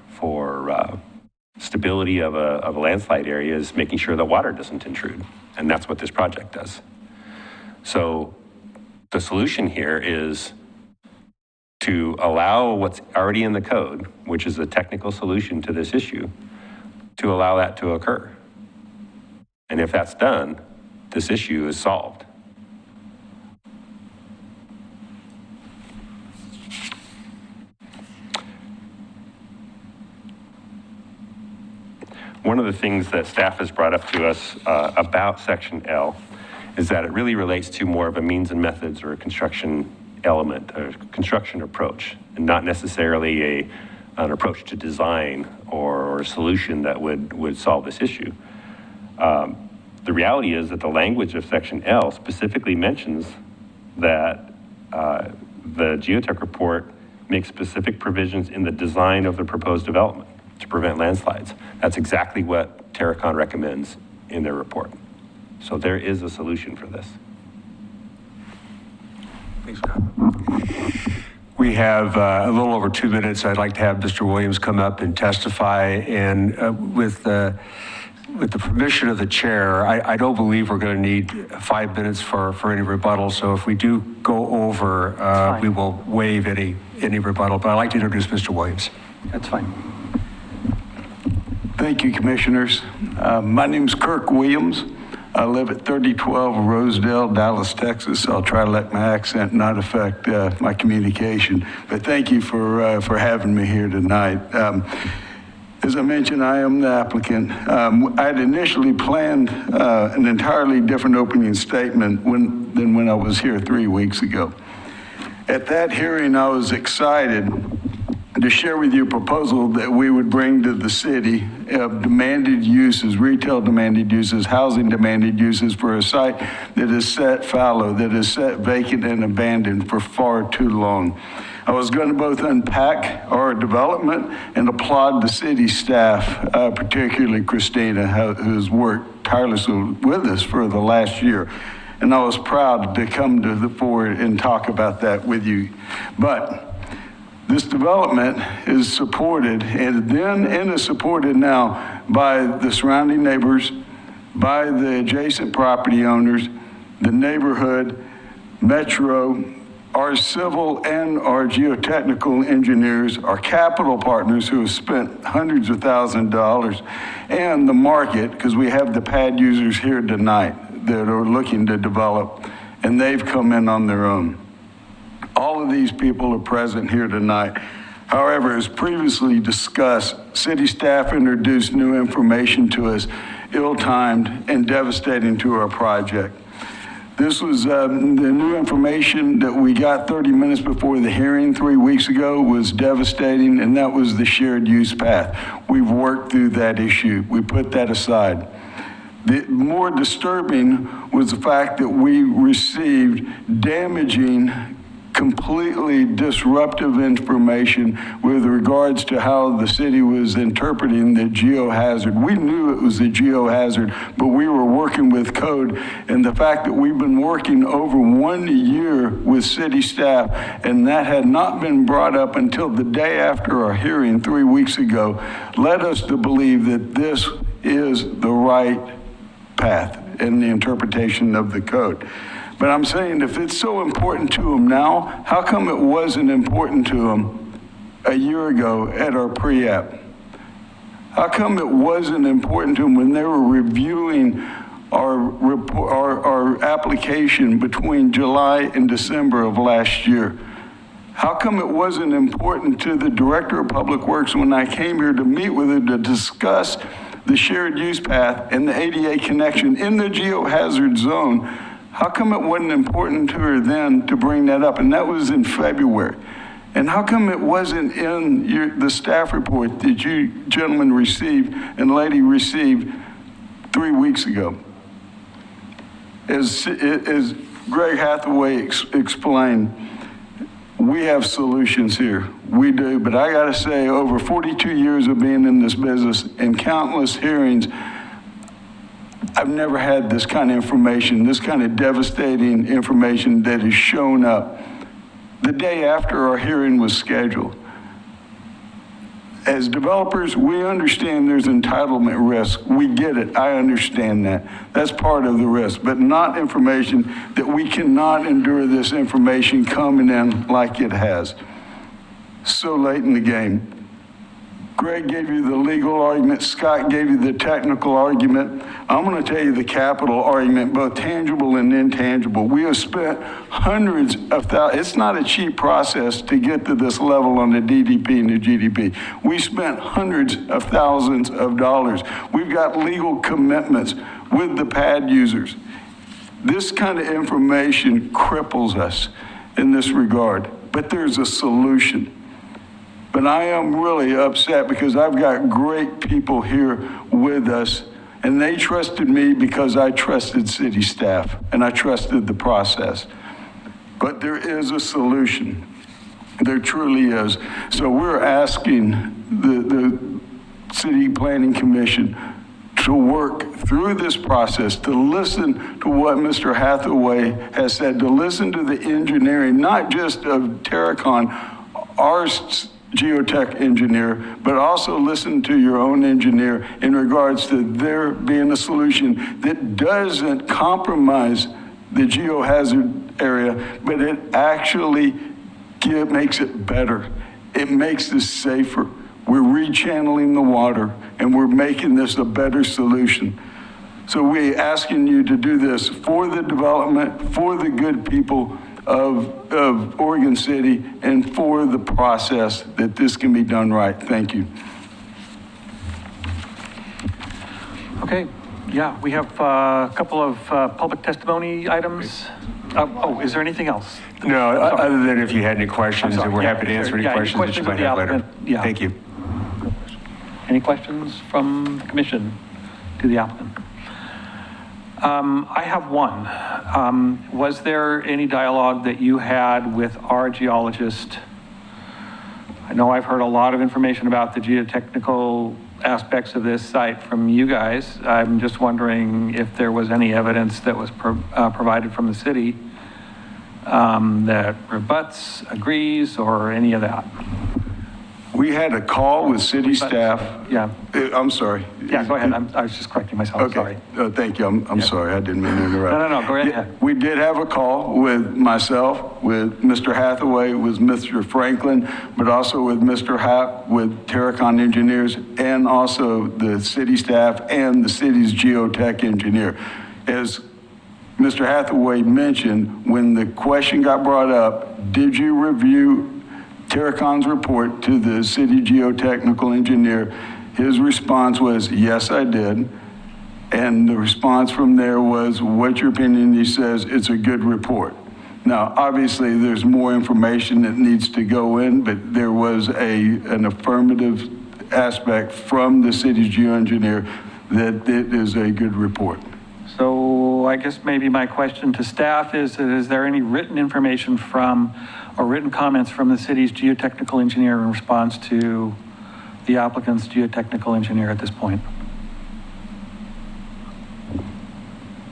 stability of a landslide area is making sure that water doesn't intrude, and that's what this project does. So the solution here is to allow what's already in the code, which is a technical solution to this issue, to allow that to occur. And if that's done, this issue is solved. One of the things that staff has brought up to us about Section L is that it really relates to more of a means and methods or a construction element or construction approach, and not necessarily an approach to design or a solution that would solve this issue. The reality is that the language of Section L specifically mentions that the geotech report makes specific provisions in the design of the proposed development to prevent landslides. That's exactly what Terracon recommends in their report. So there is a solution for this. Thanks, Scott. We have a little over 2 minutes. I'd like to have Mr. Williams come up and testify, and with the permission of the chair, I don't believe we're going to need 5 minutes for any rebuttal. So if we do go over, we will waive any rebuttal. But I'd like to introduce Mr. Williams. That's fine. Thank you, Commissioners. My name's Kirk Williams. I live at 3012 Rosedale, Dallas, Texas. I'll try to let my accent not affect my communication. But thank you for having me here tonight. As I mentioned, I am the applicant. I'd initially planned an entirely different opening statement than when I was here 3 weeks ago. At that hearing, I was excited to share with you a proposal that we would bring to the city of demanded uses, retail demanded uses, housing demanded uses for a site that is set fallow, that is set vacant and abandoned for far too long. I was going to both unpack our development and applaud the city staff, particularly Christina, who's worked tirelessly with us for the last year. And I was proud to come to the forward and talk about that with you. But this development is supported and is supported now by the surrounding neighbors, by the adjacent property owners, the neighborhood, Metro, our civil and our geotechnical engineers, our capital partners who have spent hundreds of thousands of dollars, and the market, because we have the pad users here tonight that are looking to develop, and they've come in on their own. All of these people are present here tonight. However, as previously discussed, city staff introduced new information to us, ill-timed and devastating to our project. This was the new information that we got 30 minutes before the hearing 3 weeks ago was devastating, and that was the shared use path. We've worked through that issue. We put that aside. The more disturbing was the fact that we received damaging, completely disruptive information with regards to how the city was interpreting the geohazard. We knew it was a geohazard, but we were working with code, and the fact that we've been working over 1 year with city staff, and that had not been brought up until the day after our hearing 3 weeks ago, led us to believe that this is the right path in the interpretation of the code. But I'm saying, if it's so important to them now, how come it wasn't important to them a year ago at our pre-app? How come it wasn't important to them when they were reviewing our application between July and December of last year? How come it wasn't important to the Director of Public Works when I came here to meet with her to discuss the shared use path and the ADA connection in the geohazard zone? How come it wasn't important to her then to bring that up? And that was in February. And how come it wasn't in the staff report that you gentlemen received and lady received 3 weeks ago? As Greg Hathaway explained, we have solutions here. We do, but I gotta say, over 42 years of being in this business and countless hearings, I've never had this kind of information, this kind of devastating information that has shown up the day after our hearing was scheduled. As developers, we understand there's entitlement risk. We get it. I understand that. That's part of the risk, but not information that we cannot endure this information coming in like it has. So late in the game. Greg gave you the legal argument. Scott gave you the technical argument. I'm going to tell you the capital argument, both tangible and intangible. We have spent hundreds of thousands. It's not a cheap process to get to this level on the DDP and the GDP. We spent hundreds of thousands of dollars. We've got legal commitments with the pad users. This kind of information cripples us in this regard, but there's a solution. But I am really upset because I've got great people here with us, and they trusted me because I trusted city staff and I trusted the process. But there is a solution. There truly is. So we're asking the City Planning Commission to work through this process, to listen to what Mr. Hathaway has said, to listen to the engineering, not just of Terracon, our geotech engineer, but also listen to your own engineer in regards to there being a solution that doesn't compromise the geohazard area, but it actually makes it better. It makes this safer. we're rechanneling the water, and we're making this a better solution. So we're asking you to do this for the development, for the good people of Oregon City, and for the process that this can be done right. Thank you. Okay, yeah, we have a couple of public testimony items. Oh, is there anything else? No, Sorry. other than if you had any questions, I'm sorry. and we're Yeah, happy to answer sure. any Yeah, any questions that you questions might of the have later. applicant? Yeah. Thank you. Any questions from the commission to the applicant? I have one. Was there any dialogue that you had with our geologist? I know I've heard a lot of information about the geotechnical aspects of this site from you guys. I'm just wondering if there was any evidence that was provided from the city that rebuts, agrees, or any of that. We had a call with city staff. Yeah. I'm sorry. Yeah, go ahead. I was just correcting myself. Okay. Sorry. Thank you. I'm sorry. I didn't mean to interrupt. No, go right Yeah, ahead. we did have a call with myself, with Mr. Hathaway, with Mr. Franklin, but also with Mr. Happ, with Terracon Engineers, and also the city staff and the city's geotech engineer. As Mr. Hathaway mentioned, when the question got brought up, did you review Terracon's report to the city geotechnical engineer? His response was, yes, I did. And the response from there was, what's your opinion? He says, it's a good report. Now, obviously, there's more information that needs to go in, but there was an affirmative aspect from the city's geoengineer that it is a good report. So I guess maybe my question to staff is there any written information from, or written comments from the city's geotechnical engineer in response to the applicant's geotechnical engineer at this point?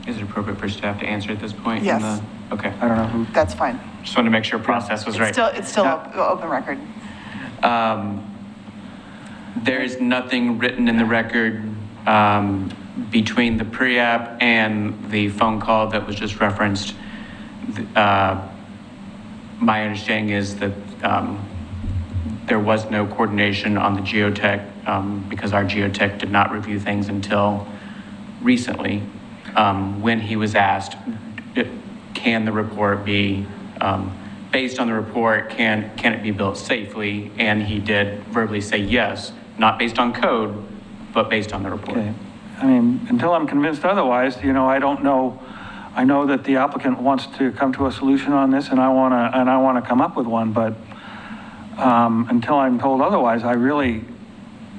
Is it appropriate for staff to answer at this point? Yes. Okay. I don't know who. That's fine. Just wanted to make sure process was right. It's still open record. There is nothing written in the record between the pre-app and the phone call that was just referenced. My understanding is that there was no coordination on the geotech because our geotech did not review things until recently. When he was asked, can the report be, based on the report, can it be built safely? And he did verbally say yes, not based on code, but based on the report. Okay. I mean, until I'm convinced otherwise, I don't know. I know that the applicant wants to come to a solution on this, and I want to come up with one, but until I'm told otherwise, I really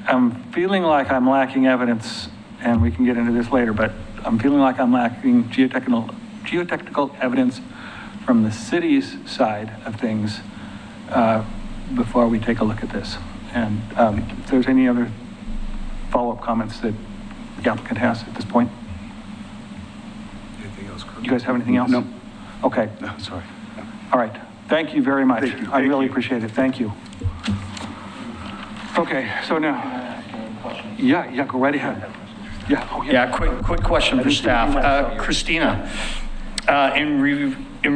am feeling like I'm lacking evidence, and we can get into this later, but I'm feeling like I'm lacking geotechnical evidence from the city's side of things before we take a look at this. And if there's any other follow-up comments that the applicant has at this point? Anything else, Kirk? You guys have anything else? No. Okay. No, sorry. All right. Thank you very much. Thank you. I really appreciate it. Thank you. Okay, so now, yeah, go right ahead. Yeah. Oh, Yeah, quick question for staff. Christina, in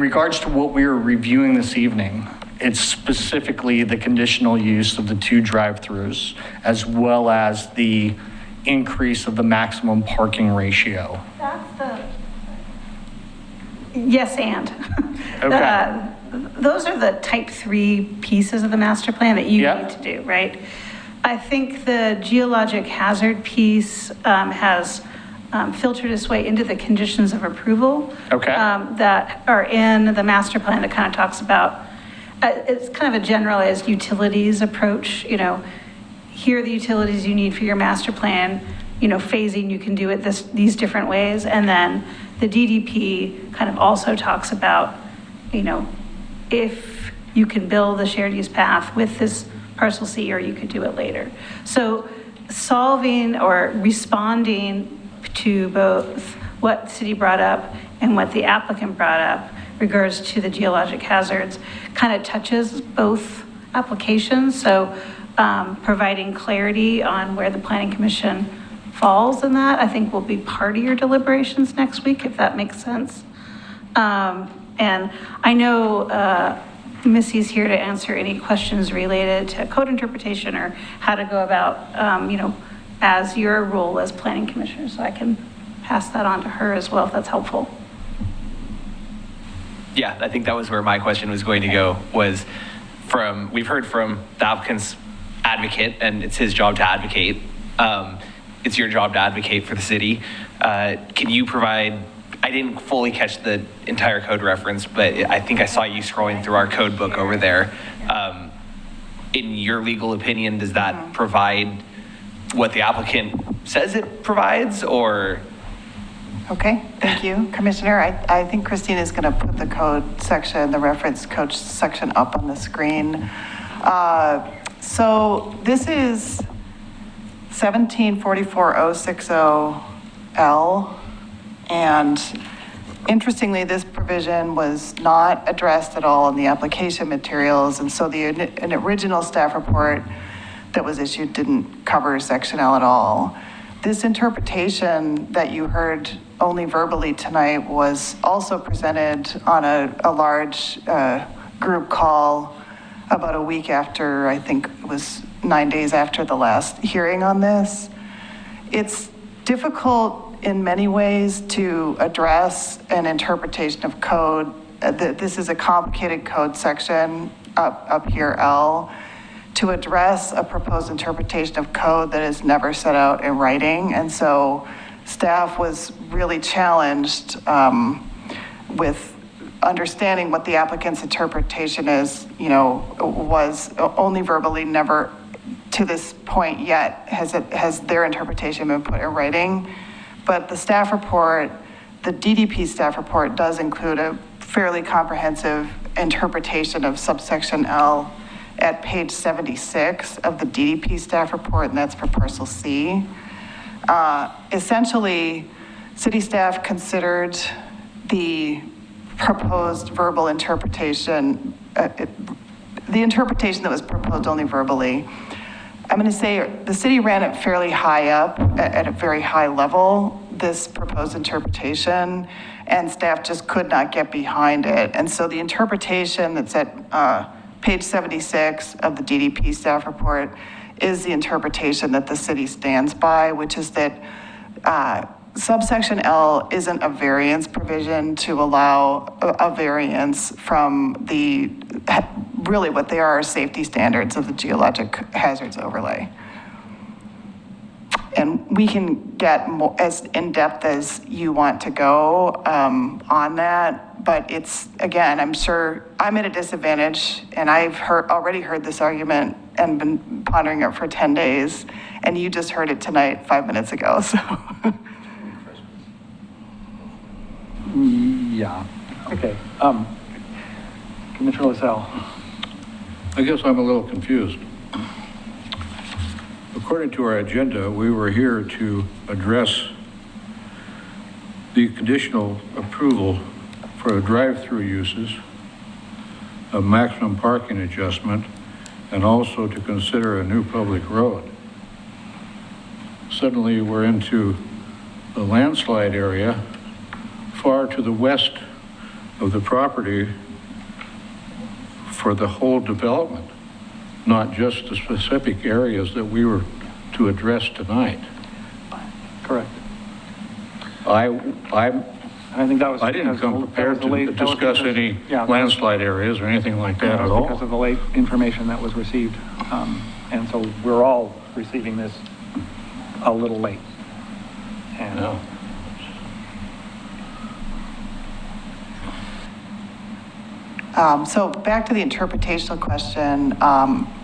regards to what we are reviewing this evening, it's specifically the conditional use of the 2 drive-throughs, as well as the increase of the maximum parking ratio. That's the, yes, and. Okay. Those are the type 3 pieces of the master plan that you Yeah. need to do, right? I think the geologic hazard piece has filtered its way into the conditions of approval. Okay. That are in the master plan that kind of talks about, it's kind of a generalized utilities approach, here are the utilities you need for your master plan, phasing, you can do it these different ways. And then the DDP kind of also talks about, if you can build a shared use path with this Parcel C, or you could do it later. So solving or responding to both what the city brought up and what the applicant brought up regards to the geologic hazards kind of touches both applications. So providing clarity on where the Planning Commission falls in that, I think will be part of your deliberations next week, if that makes sense. And I know Missy's here to answer any questions related to code interpretation or how to go about, as your role as planning commissioner. So I can pass that on to her as well, if that's helpful. Yeah, I think that was where my question was going to go, was we've heard from the applicant's advocate, and it's his job to advocate. It's your job to advocate for the city. Can you provide, I didn't fully catch the entire code reference, but I think I saw you scrolling through our code book over there. In your legal opinion, does that provide what the applicant says it provides, or? Okay, thank you, Commissioner. I think Christine is going to put the code section, the reference code section up on the screen. So this is 1744060L, and interestingly, this provision was not addressed at all in the application materials, and so an original staff report that was issued didn't cover section L at all. This interpretation that you heard only verbally tonight was also presented on a large group call about a week after, I think it was 9 days after the last hearing on this. It's difficult in many ways to address an interpretation of code. This is a complicated code section up here, L, to address a proposed interpretation of code that is never set out in writing. And so staff was really challenged with understanding what the applicant's interpretation is, was only verbally, never to this point yet has their interpretation been put in writing. But the staff report, the DDP staff report, does include a fairly comprehensive interpretation of subsection L at page 76 of the DDP staff report, and that's for Parcel C. Essentially, city staff considered the proposed verbal interpretation, the interpretation that was proposed only verbally. I'm going to say the city ran it fairly high up at a very high level, this proposed interpretation, and staff just could not get behind it. And so the interpretation that's at page 76 of the DDP staff report is the interpretation that the city stands by, which is that subsection L isn't a variance provision to allow a variance from the, really what they are safety standards of the geologic hazards overlay. And we can get more, as in-depth as you want to go on that, but it's, again, I'm sure I'm at a disadvantage, and I've already heard this argument and been pondering it for 10 days, and you just heard it tonight 5 minutes ago, so. Yeah, okay. Commissioner LaSalle. I guess I'm a little confused. According to our agenda, we were here to address the conditional approval for drive-through uses, a maximum parking adjustment, and also to consider a new public road. Suddenly, we're into the landslide area far to the west of the property for the whole development, not just the specific areas that we were to address tonight. Correct. I think that was. I didn't come prepared to discuss any landslide areas or anything like that at all. Because of the late information that was received. And so we're all receiving this a little late. And no. So back to the interpretational question,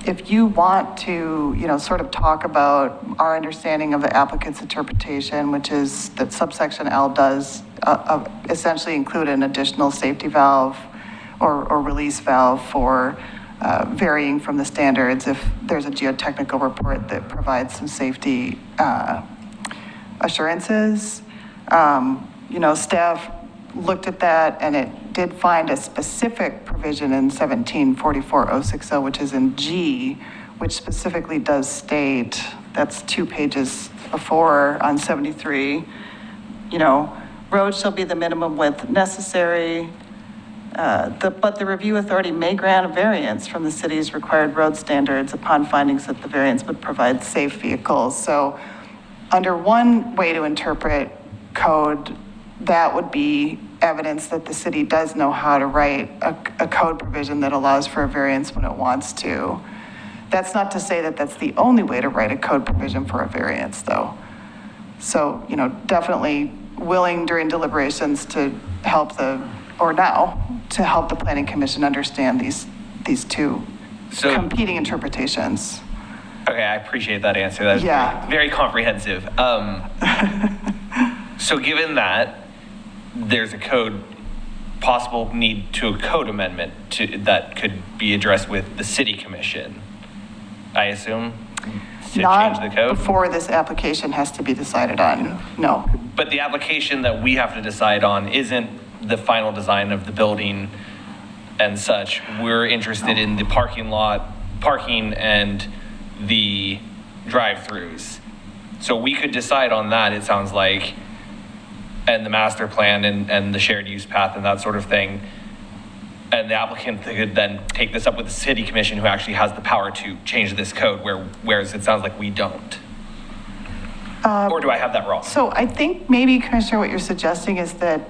if you want to, sort of talk about our understanding of the applicant's interpretation, which is that subsection L does essentially include an additional safety valve or release valve for varying from the standards if there's a geotechnical report that provides some safety assurances. Staff looked at that, and it did find a specific provision in 1744060, which is in G, which specifically does state, that's 2 pages before on 73, roads shall be the minimum width necessary But the review authority may grant a variance from the city's required road standards upon findings that the variance would provide safe vehicles. So under one way to interpret code, that would be evidence that the city does know how to write a code provision that allows for a variance when it wants to. That's not to say that that's the only way to write a code provision for a variance, though. So, definitely willing during deliberations to help to help the planning commission understand these two competing interpretations. Okay, I appreciate that answer. That was very comprehensive. So given that there's a possible need to a code amendment that could be addressed with the city commission, I assume, to change the code? Before this application has to be decided on, no. But the application that we have to decide on isn't the final design of the building and such. We're interested in the parking and the drive-throughs. So we could decide on that, it sounds like, and the master plan and the shared use path and that sort of thing. And the applicant could then take this up with the city commission, who actually has the power to change this code, whereas it sounds like we don't. Or do I have that wrong? So I think maybe, Commissioner, what you're suggesting is that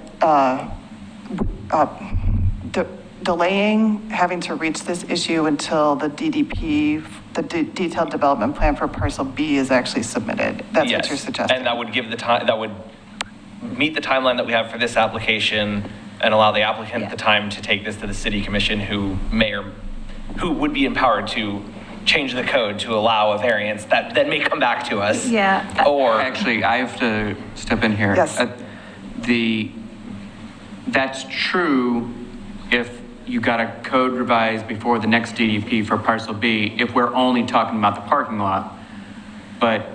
delaying having to reach this issue until the DDP, the detailed development plan for Parcel B, is actually submitted. That's what you're suggesting. And that would give that would meet the timeline that we have for this application and allow the applicant the time to take this to the city commission, who would be empowered to change the code to allow a variance that then may come back to us. Yeah. Or actually, I have to step in here. Yes. That's true if you got a code revised before the next DDP for Parcel B, if we're only talking about the parking lot. But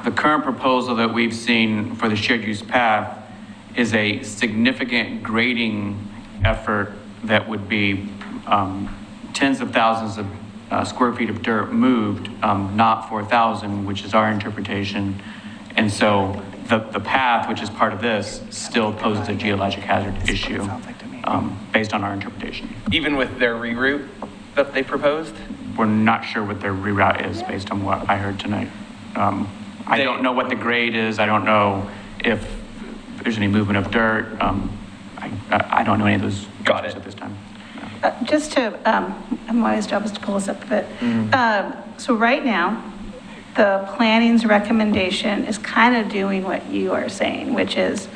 the current proposal that we've seen for the shared use path is a significant grading effort that would be tens of thousands of square feet of dirt moved, not 4,000, which is our interpretation. And so the path, which is part of this, still poses a geologic hazard issue based on our interpretation. even with their reroute that they proposed? We're not sure what their reroute is based on what I heard tonight. I don't know what the grade is. I don't know if there's any movement of dirt. I don't know any of those details at this time. Just to, Maya's job is to pull us up a bit. So right now, the planning's recommendation is kind of doing what you are saying, which is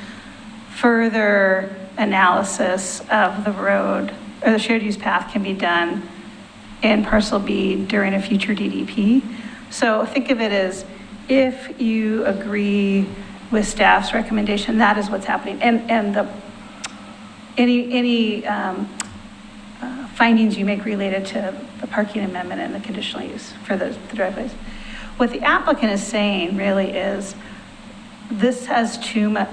further analysis of the road, or the shared use path can be done in Parcel B during a future DDP. So think of it as, if you agree with staff's recommendation, that is what's happening. And any findings you make related to the parking amendment and the conditional use for the driveways. What the applicant is saying really is, this has too much,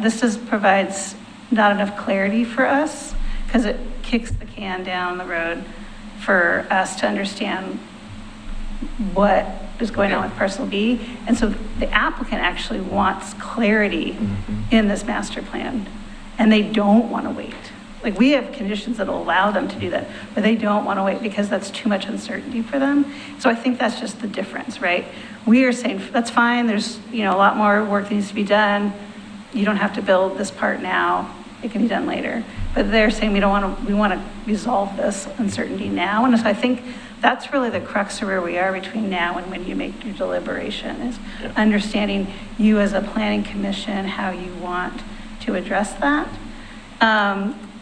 provides not enough clarity for us, because it kicks the can down the road for us to understand what is going on with Parcel B. And so the applicant actually wants clarity in this master plan, and they don't want to wait. Like, we have conditions that will allow them to do that, but they don't want to wait because that's too much uncertainty for them. So I think that's just the difference, right? We are saying, that's fine, there's, a lot more work that needs to be done. You don't have to build this part now, it can be done later. But they're saying we want to resolve this uncertainty now. And so I think that's really the crux of where we are between now and when you make your deliberation, is understanding you as a planning commission, how you want to address that.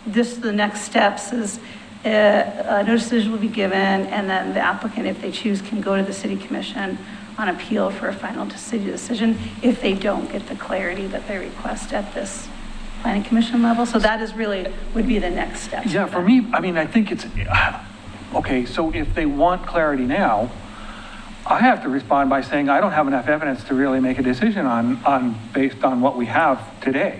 The next steps is a notice decision will be given, and then the applicant, if they choose, can go to the city commission on appeal for a final city decision if they don't get the clarity that they request at this planning commission level. So that is really, would be the next step. Yeah, for me, I think it's, okay, so if they want clarity now, I have to respond by saying I don't have enough evidence to really make a decision based on what we have today.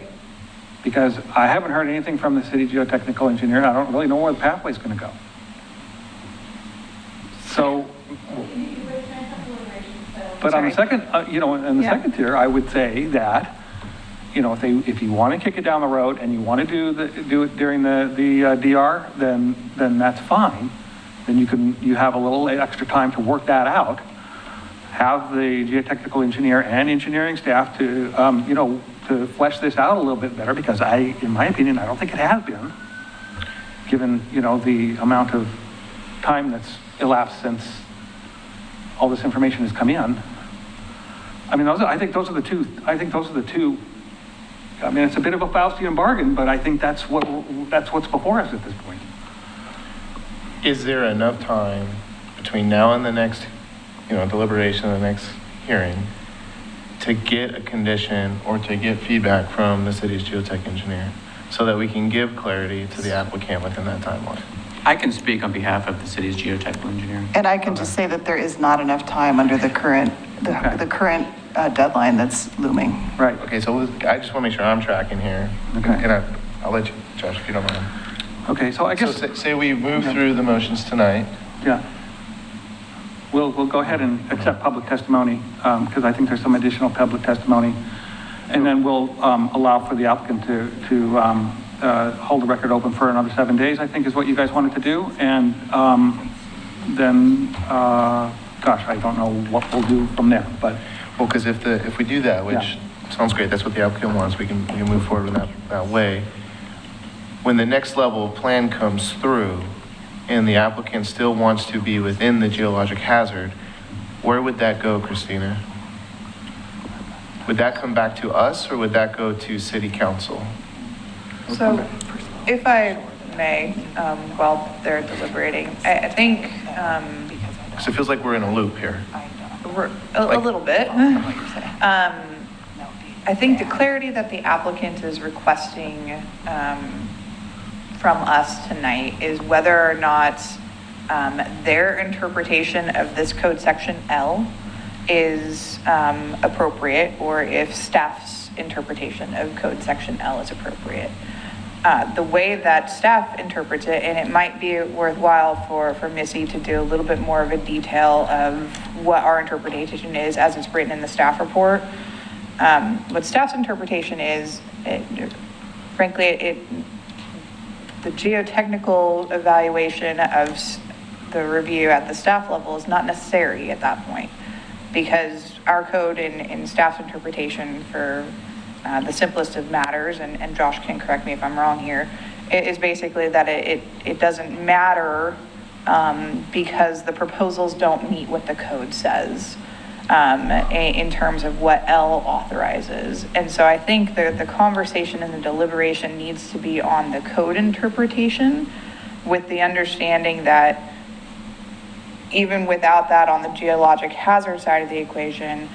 Because I haven't heard anything from the city geotechnical engineer, and I don't really know where the pathway's going to go. So, but on the second, in the second tier, I would say that, if you want to kick it down the road and you want to do it during the DR, then that's fine. Then you have a little extra time to work that out. Have the geotechnical engineer and engineering staff to, to flesh this out a little bit better, because in my opinion, I don't think it has been, given, the amount of time that's elapsed since all this information has come in. I think those are the two. It's a bit of a Faustian bargain, but I think that's what's before us at this point. Is there enough time between now and the next, deliberation, the next hearing, to get a condition or to get feedback from the city's geotech engineer so that we can give clarity to the applicant within that timeline? I can speak on behalf of the city's geotechnical engineer. And I can just say that there is not enough time under the current deadline that's looming. Right. Okay, so I just want to make sure I'm tracking here. Okay. And I'll let you, Josh, if you don't mind. Okay, so I guess. So say we move through the motions tonight. Yeah. We'll go ahead and accept public testimony, because I think there's some additional public testimony. And then we'll allow for the applicant to hold the record open for another 7 days, I think is what you guys wanted to do. And then, gosh, I don't know what we'll do from there, but. Well, because if we do that, which sounds great, that's what the applicant wants, we can move forward in that way. When the next level of plan comes through and the applicant still wants to be within the geologic hazard, where would that go, Christina? Would that come back to us, or would that go to city council? So, if I may, while they're deliberating, I think, Because it feels like we're in a loop here. we're a little bit. I think the clarity that the applicant is requesting from us tonight is whether or not their interpretation of this code section L is appropriate, or if staff's interpretation of code section L is appropriate. The way that staff interprets it, and it might be worthwhile for Missy to do a little bit more of a detail of what our interpretation is as it's written in the staff report. What staff's interpretation is, frankly, the geotechnical evaluation of the review at the staff level is not necessary at that point, because our code in staff's interpretation for the simplest of matters, and Josh can correct me if I'm wrong here, is basically that it doesn't matter because the proposals don't meet what the code says in terms of what L authorizes. And so I think the conversation and the deliberation needs to be on the code interpretation, with the understanding that even without that on the geologic hazard side of the equation,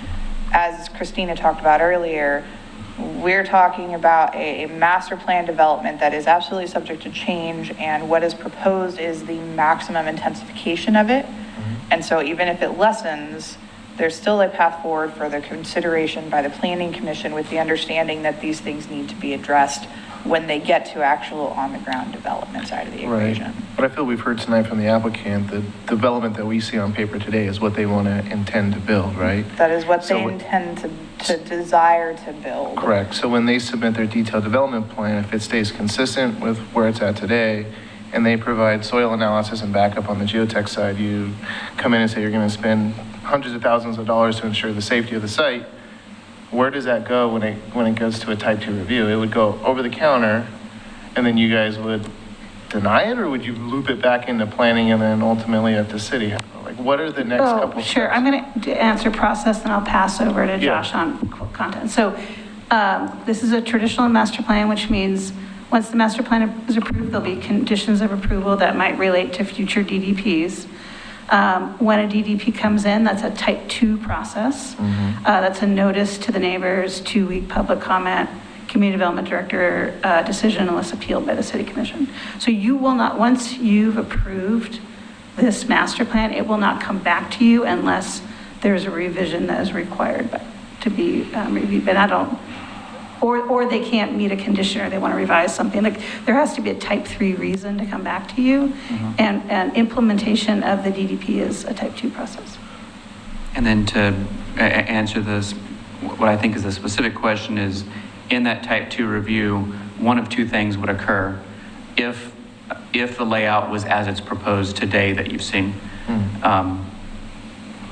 as Christina talked about earlier, we're talking about a master plan development that is absolutely subject to change, and what is proposed is the maximum intensification of it. And so even if it lessens, there's still a path forward for the consideration by the Planning Commission, with the understanding that these things need to be addressed when they get to actual on-the-ground development side of the equation. Right. But I feel we've heard tonight from the applicant, the development that we see on paper today is what they want to intend to build, right? That is what they intend to desire to build. Correct. So when they submit their detailed development plan, if it stays consistent with where it's at today, and they provide soil analysis and backup on the geotech side, you come in and say you're going to spend hundreds of thousands of dollars to ensure the safety of the site, where does that go when it goes to a type 2 review? It would go over the counter, and then you guys would deny it, or would you loop it back into planning and then ultimately at the city? Like, what are the next couple steps? Sure, I'm going to answer process, and I'll pass over to Josh on content. So this is a traditional master plan, which means once the master plan is approved, there'll be conditions of approval that might relate to future DDPs. When a DDP comes in, that's a type 2 process. That's a notice to the neighbors, 2-week public comment, community development director decision unless appealed by the city commission. So you will not, once you've approved this master plan, it will not come back to you unless there's a revision that is required to be reviewed. But I don't, or they can't meet a condition, or they want to revise something. Like, there has to be a type 3 reason to come back to you, and implementation of the DDP is a type 2 process. And then to answer this, what I think is a specific question is, in that type 2 review, one of two things would occur. If the layout was as it's proposed today that you've seen,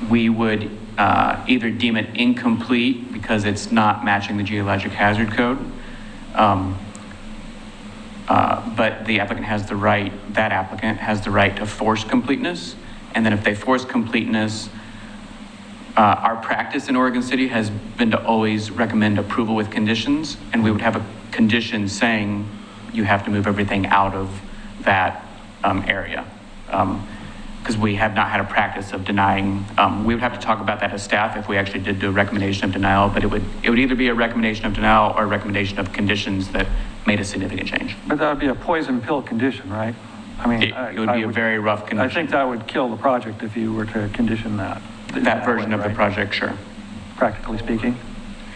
we would either deem it incomplete because it's not matching the geologic hazard code, but the applicant has the right, that applicant has the right to force completeness. And then if they force completeness, our practice in Oregon City has been to always recommend approval with conditions, and we would have a condition saying you have to move everything out of that area. Because we have not had a practice of denying. We would have to talk about that as staff if we actually did do a recommendation of denial, but it would either be a recommendation of denial or a recommendation of conditions that made a significant change. But that would be a poison pill condition, right? I mean, It would be a very rough condition. I think that would kill the project if you were to condition that. That version of the project, sure. Practically speaking.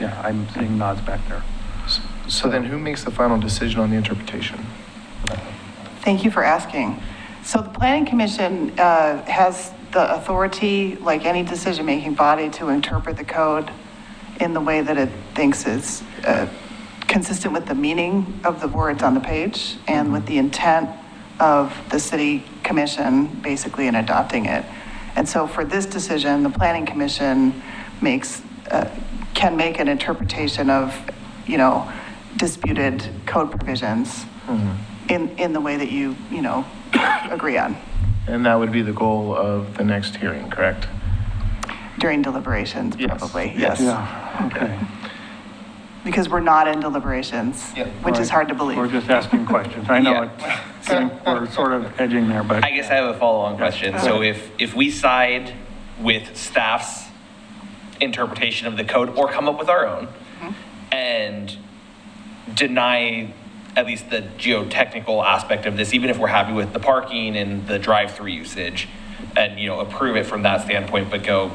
Yeah, I'm seeing nods back there. So then who makes the final decision on the interpretation? Thank you for asking. So the Planning Commission has the authority, like any decision-making body, to interpret the code in the way that it thinks is consistent with the meaning of the words on the page and with the intent of the City Commission, basically, in adopting it. And so for this decision, the Planning Commission can make an interpretation of, disputed code provisions in the way that you agree on. And that would be the goal of the next hearing, correct? During deliberations, Yes. probably, yes. Yeah, okay. Because we're not in deliberations, which is hard to believe. We're just asking questions. I know we're sort of edging there, but. I guess I have a follow-on question. So if we side with staff's interpretation of the code or come up with our own and deny at least the geotechnical aspect of this, even if we're happy with the parking and the drive-through usage and, approve it from that standpoint, but go,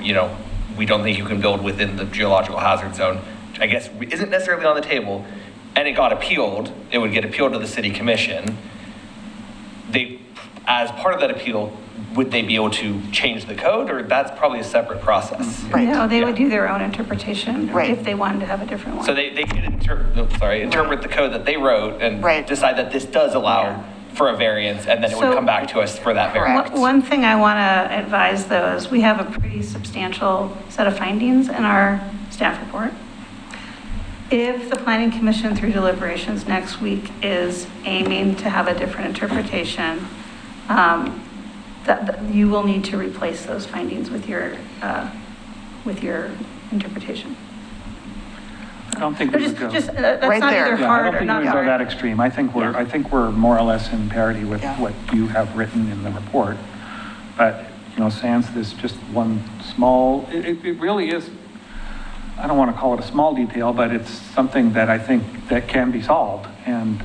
we don't think you can build within the geological hazard zone, which I guess isn't necessarily on the table, and it got appealed, it would get appealed to the City Commission. As part of that appeal, would they be able to change the code, or that's probably a separate process? Right. No, they would do their own interpretation Right. if they wanted to have a different one. So they could interpret the code that they wrote and decide that this does allow for a variance, and then it would So- come back to us for that variance. One thing I want to advise, though, is we have a pretty substantial set of findings in our staff report. If the Planning Commission, through deliberations next week, is aiming to have a different interpretation, that you will need to replace those findings with your interpretation. I don't think we would go. That's Right not there. either Yeah, I hard don't or think not we would go hard. that extreme. I think we're more or less in parity with what you have written in the report. But, sans this just one small, it really is, I don't want to call it a small detail, but it's something that I think that can be solved. And,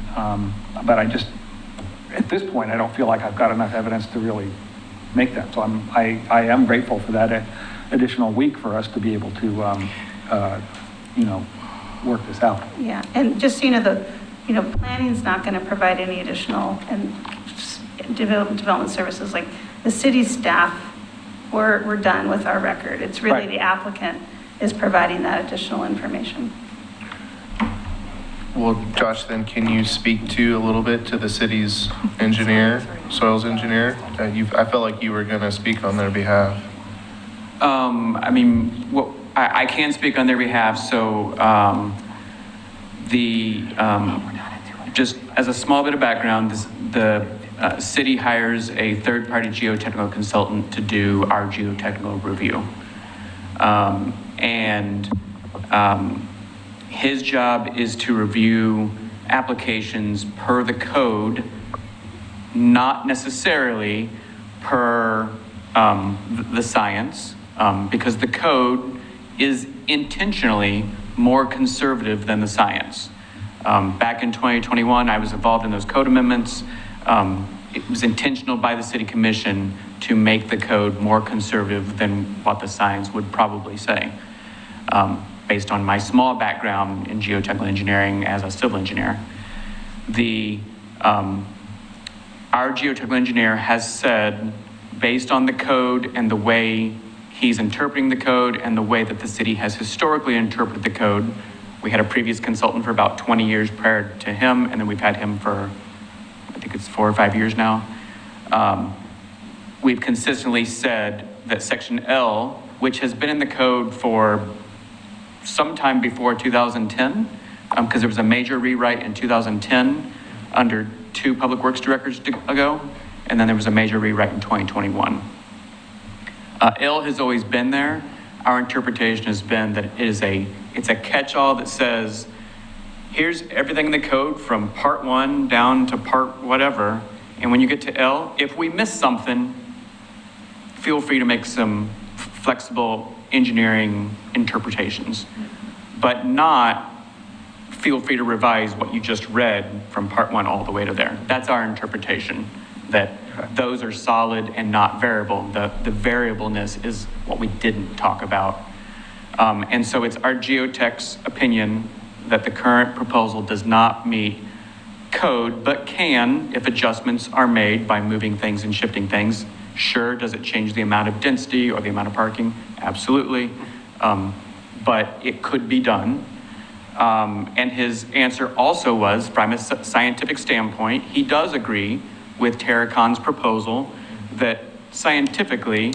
but at this point, I don't feel like I've got enough evidence to really make that. So I am grateful for that additional week for us to be able to, work this out. Yeah, and just so you know, planning's not going to provide any additional development services. Like the city staff, we're done with our record. It's really Right. the applicant is providing that additional information. Well, Josh, then can you speak to a little bit to the city's engineer, soils engineer? I felt like you were going to speak on their behalf. I can speak on their behalf. So just as a small bit of background, the city hires a third-party geotechnical consultant to do our geotechnical review. His job is to review applications per the code, not necessarily per the science, because the code is intentionally more conservative than the science. Back in 2021, I was involved in those code amendments. It was intentional by the City Commission to make the code more conservative than what the science would probably say. Based on my small background in geotechnical engineering as a civil engineer, our geotechnical engineer has said, based on the code and the way he's interpreting the code and the way that the city has historically interpreted the code, We had a previous consultant for about 20 years prior to him, and then we've had him for, I think it's 4 or 5 years now. We've consistently said that section L, which has been in the code for sometime before 2010, because there was a major rewrite in 2010 under 2 public works directors ago, and then there was a major rewrite in 2021. L has always been there. Our interpretation has been that it's a catch-all that says, here's everything in the code from part 1 down to part whatever, and when you get to L, if we miss something, feel free to make some flexible engineering interpretations, but not feel free to revise what you just read from part 1 all the way to there. That's our interpretation, that those are solid and not variable. The variableness is what we didn't talk about. And so it's our geotech's opinion that the current proposal does not meet code, but can if adjustments are made by moving things and shifting things. Sure, does it change the amount of density or the amount of parking? Absolutely. But it could be done. And his answer also was, from a scientific standpoint, he does agree with Terracon's proposal that scientifically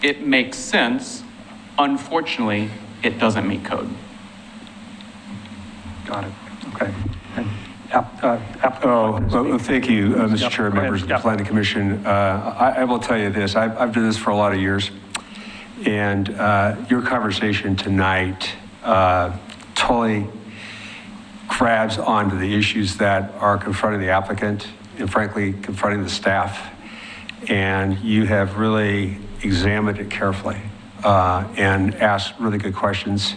it makes sense. Unfortunately, it doesn't meet code. Got it. Okay. Well, thank you, Mr. Chair, Go ahead. members of the Planning Commission. I will tell you this, I've done this for a lot of years, and your conversation tonight totally grabs onto the issues that are confronting the applicant and frankly confronting the staff, and you have really examined it carefully and asked really good questions.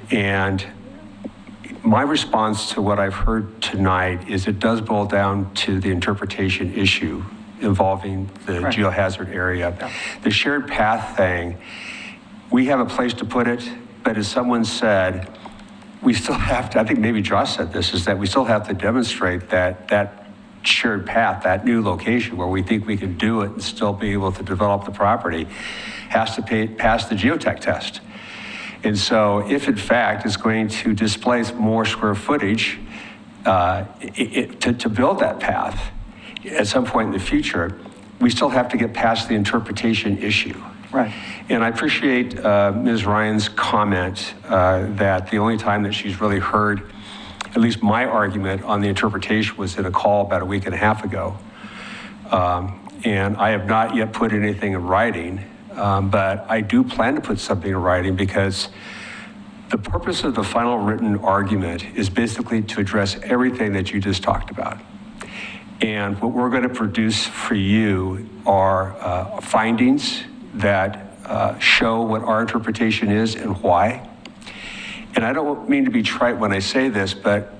And my response to what I've heard tonight is it does boil down to the interpretation issue involving the geohazard area. Yeah. The shared path thing, we have a place to put it, but as someone said, we still have to, I think maybe Josh said this, is that we still have to demonstrate that that shared path, that new location where we think we can do it and still be able to develop the property, has to pass the geotech test. And so if in fact it's going to displace more square footage to build that path at some point in the future, we still have to get past the interpretation issue. Right. And I appreciate Ms. Ryan's comment that the only time that she's really heard, at least my argument on the interpretation, was in a call about a week and a half ago. And I have not yet put anything in writing, but I do plan to put something in writing because the purpose of the final written argument is basically to address everything that you just talked about. And what we're going to produce for you are findings that show what our interpretation is and why. And I don't mean to be trite when I say this, but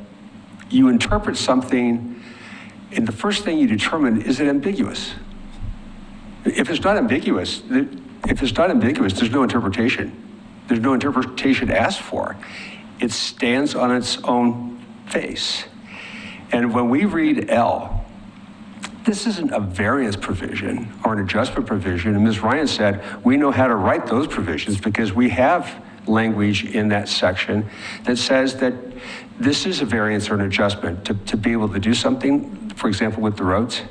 you interpret something, and the first thing you determine, is it ambiguous? If it's not ambiguous, there's no interpretation. There's no interpretation asked for. It stands on its own face. And when we read L, this isn't a variance provision or an adjustment provision. And Ms. Ryan said, we know how to write those provisions because we have language in that section that says that this is a variance or an adjustment to be able to do something, for example, with the roads.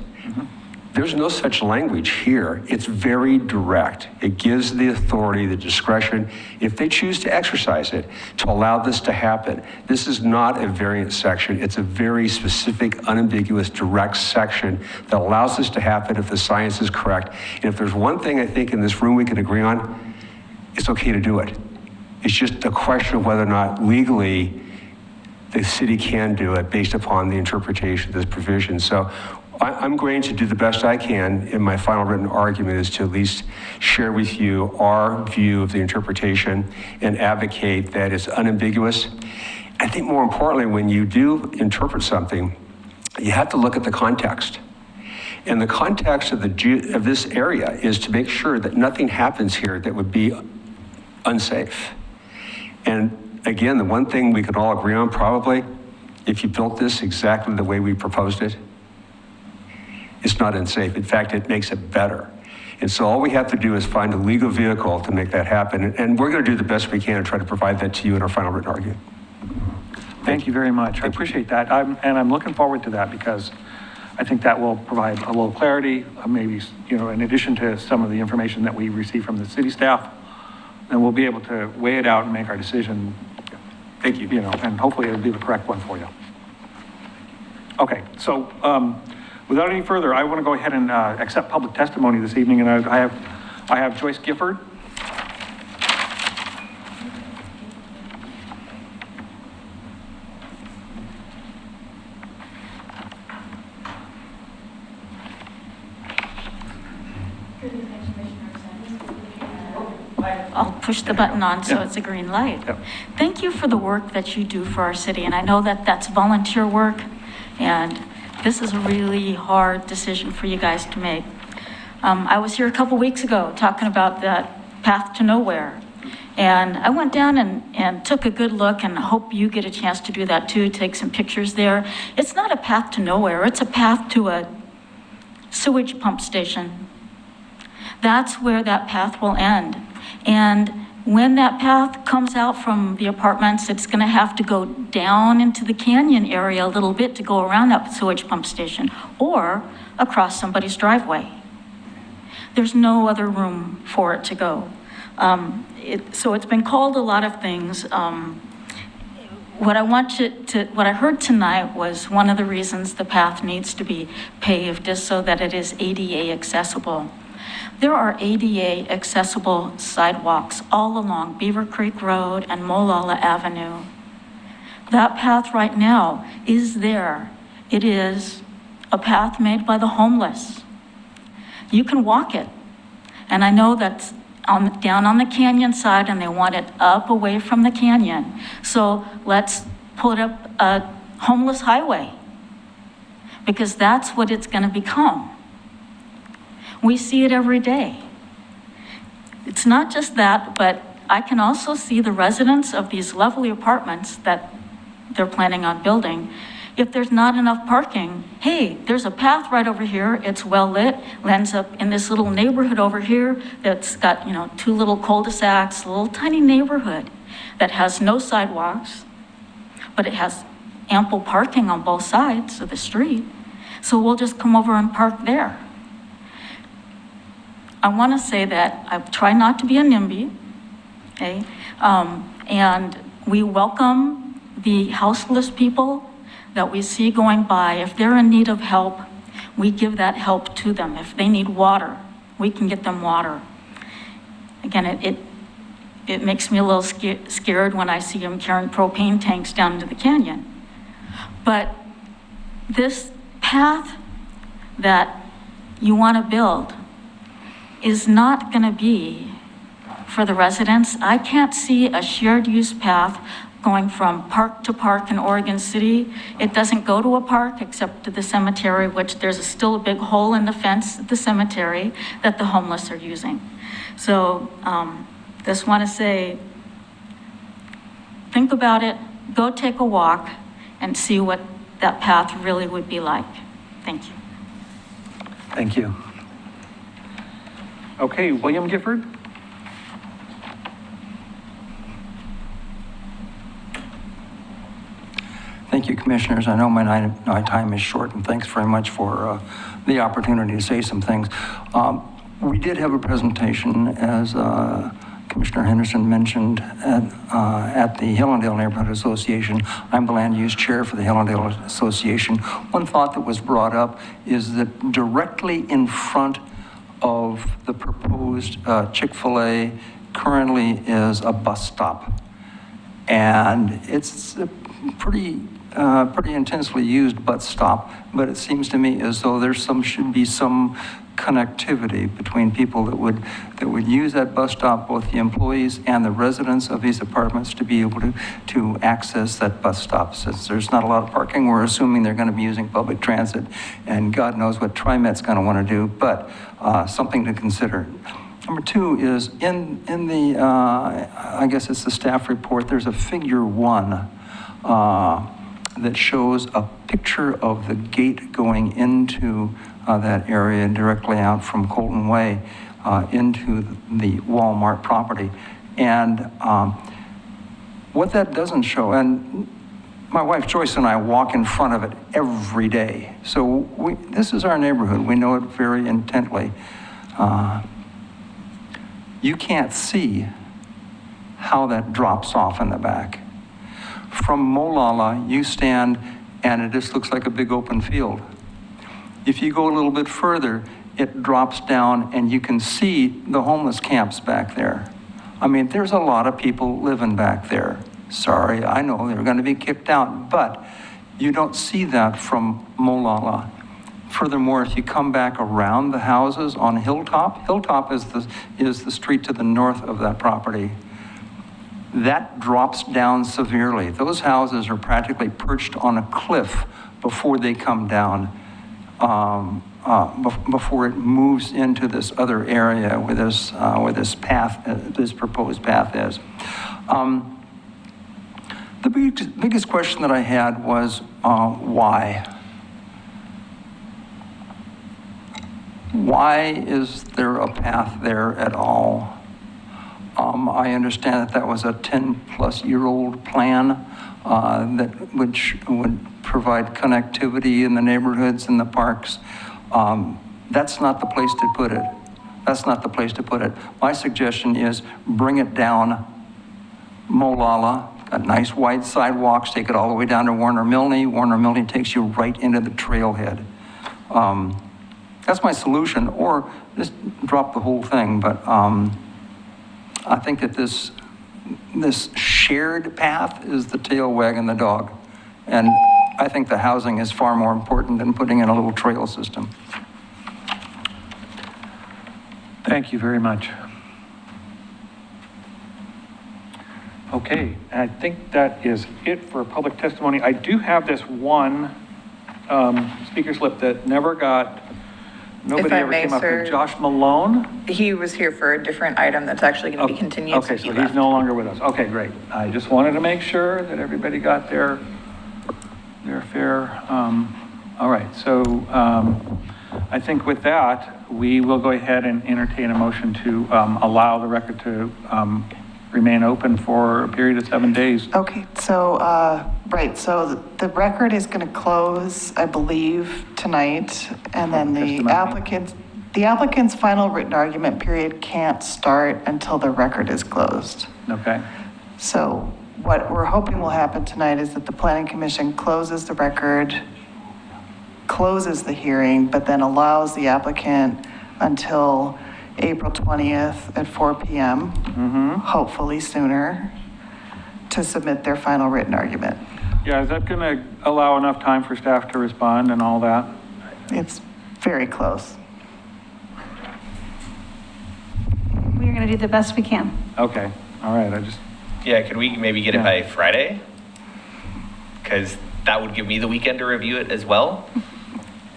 There's no such language here. It's very direct. It gives the authority, the discretion, if they choose to exercise it, to allow this to happen. This is not a variance section. It's a very specific, unambiguous, direct section that allows this to happen if the science is correct. And if there's one thing I think in this room we can agree on, it's okay to do it. It's just a question of whether or not legally the city can do it based upon the interpretation of this provision. So I'm going to do the best I can in my final written argument is to at least share with you our view of the interpretation and advocate that it's unambiguous. I think more importantly, when you do interpret something, you have to look at the context. And the context of this area is to make sure that nothing happens here that would be unsafe. And again, the one thing we can all agree on probably, if you built this exactly the way we proposed it, it's not unsafe. In fact, it makes it better. And so all we have to do is find a legal vehicle to make that happen. And we're going to do the best we can to try to provide that to you in our final written argument. Thank you very much. I appreciate that. I'm looking forward to that because I think that will provide a little clarity, maybe, in addition to some of the information that we receive from the city staff, and we'll be able to weigh it out and make our decision. Thank you. And hopefully it'll be the correct one for you. Okay, so without any further, I want to go ahead and accept public testimony this evening, and I have Joyce Gifford. I'll push the button on so it's a green light. Yep. Thank you for the work that you do for our city, and I know that that's volunteer work, and this is a really hard decision for you guys to make. I was here a couple weeks ago talking about that path to nowhere, and I went down and took a good look, and I hope you get a chance to do that too, take some pictures there. It's not a path to nowhere, it's a path to a sewage pump station. That's where that path will end. And when that path comes out from the apartments, it's gonna have to go down into the canyon area a little bit to go around that sewage pump station or across somebody's driveway. There's no other room for it to go. So it's been called a lot of things. What I heard tonight was one of the reasons the path needs to be paved is so that it is ADA accessible. There are ADA accessible sidewalks all along Beaver Creek Road and Molalla Avenue. That path right now is there. It is a path made by the homeless. You can walk it. And I know that's down on the canyon side and they want it up away from the canyon. So let's put up a homeless highway because that's what it's gonna become. We see it every day. It's not just that, but I can also see the residents of these lovely apartments that they're planning on building. If there's not enough parking, hey, there's a path right over here, it's well lit, ends up in this little neighborhood over here that's got, two little cul-de-sacs, a little tiny neighborhood that has no sidewalks, but it has ample parking on both sides of the street. So we'll just come over and park there. I want to say that I try not to be a NIMBY, okay? And we welcome the houseless people that we see going by. If they're in need of help, we give that help to them. If they need water, we can get them water. Again, it makes me a little scared when I see them carrying propane tanks down into the canyon. But this path that you want to build is not going to be for the residents. I can't see a shared use path going from park to park in Oregon City. It doesn't go to a park except to the cemetery, which there's still a big hole in the fence at the cemetery that the homeless are using. So just want to say, think about it, go take a walk and see what that path really would be like. Thank you. Thank you. Okay, William Gifford. Thank you, Commissioners. I know my time is short, and thanks very much for the opportunity to say some things. We did have a presentation, as Commissioner Henderson mentioned, at the Hillendale Neighborhood Association. I'm the land use chair for the Hillendale Association. One thought that was brought up is that directly in front of the proposed Chick-fil-A currently is a bus stop. And it's a pretty intensely used bus stop, but it seems to me as though should be some connectivity between people that would use that bus stop, both the employees and the residents of these apartments, to be able to access that bus stop. Since there's not a lot of parking, we're assuming they're going to be using public transit, and God knows what TriMet's going to want to do, but something to consider. Number two is in the, I guess it's the staff report, there's a figure 1 that shows a picture of the gate going into that area directly out from Colton Way into the Walmart property. And what that doesn't show, and my wife Joyce and I walk in front of it every day. So this is our neighborhood. We know it very intently. You can't see how that drops off in the back. From Molalla, you stand and it just looks like a big open field. If you go a little bit further, it drops down and you can see the homeless camps back there. I mean, there's a lot of people living back there. Sorry, I know they're going to be kicked out, but you don't see that from Molalla. Furthermore, if you come back around the houses on Hilltop is the street to the north of that property. That drops down severely. Those houses are practically perched on a cliff before they come down, before it moves into this other area where this proposed path is. The biggest question that I had was why? Why is there a path there at all? I understand that was a 10-plus-year-old plan which would provide connectivity in the neighborhoods and the parks. That's not the place to put it. That's not the place to put it. My suggestion is bring it down Molalla, got nice wide sidewalks, take it all the way down to Warner Milne. Warner Milne takes you right into the trailhead. That's my solution, or just drop the whole thing. But I think that this shared path is the tail wagging the dog. And I think the housing is far more important than putting in a little trail system. Thank you very much. Okay, I think that is it for public testimony. I do have this one speaker slip that never got, nobody ever came up with. Josh Malone? He was here for a different item that's actually going to be continued. Okay, so he's no longer with us. Okay, great. I just wanted to make sure that everybody got their fair. All right, so I think with that, we will go ahead and entertain a motion to allow the record to remain open for a period of 7 days. Okay, so, right, so the record is going to close, I believe, tonight, and then the applicant's final written argument period can't start until the record is closed. Okay. So what we're hoping will happen tonight is that the Planning Commission closes the record, closes the hearing, but then allows the applicant until April 20th at 4 p.m., hopefully sooner, to submit their final written argument. Yeah, is that going to allow enough time for staff to respond and all that? It's very close. We're going to do the best we can. Okay, all right, Yeah, could we maybe get it by Friday? Because that would give me the weekend to review it as well,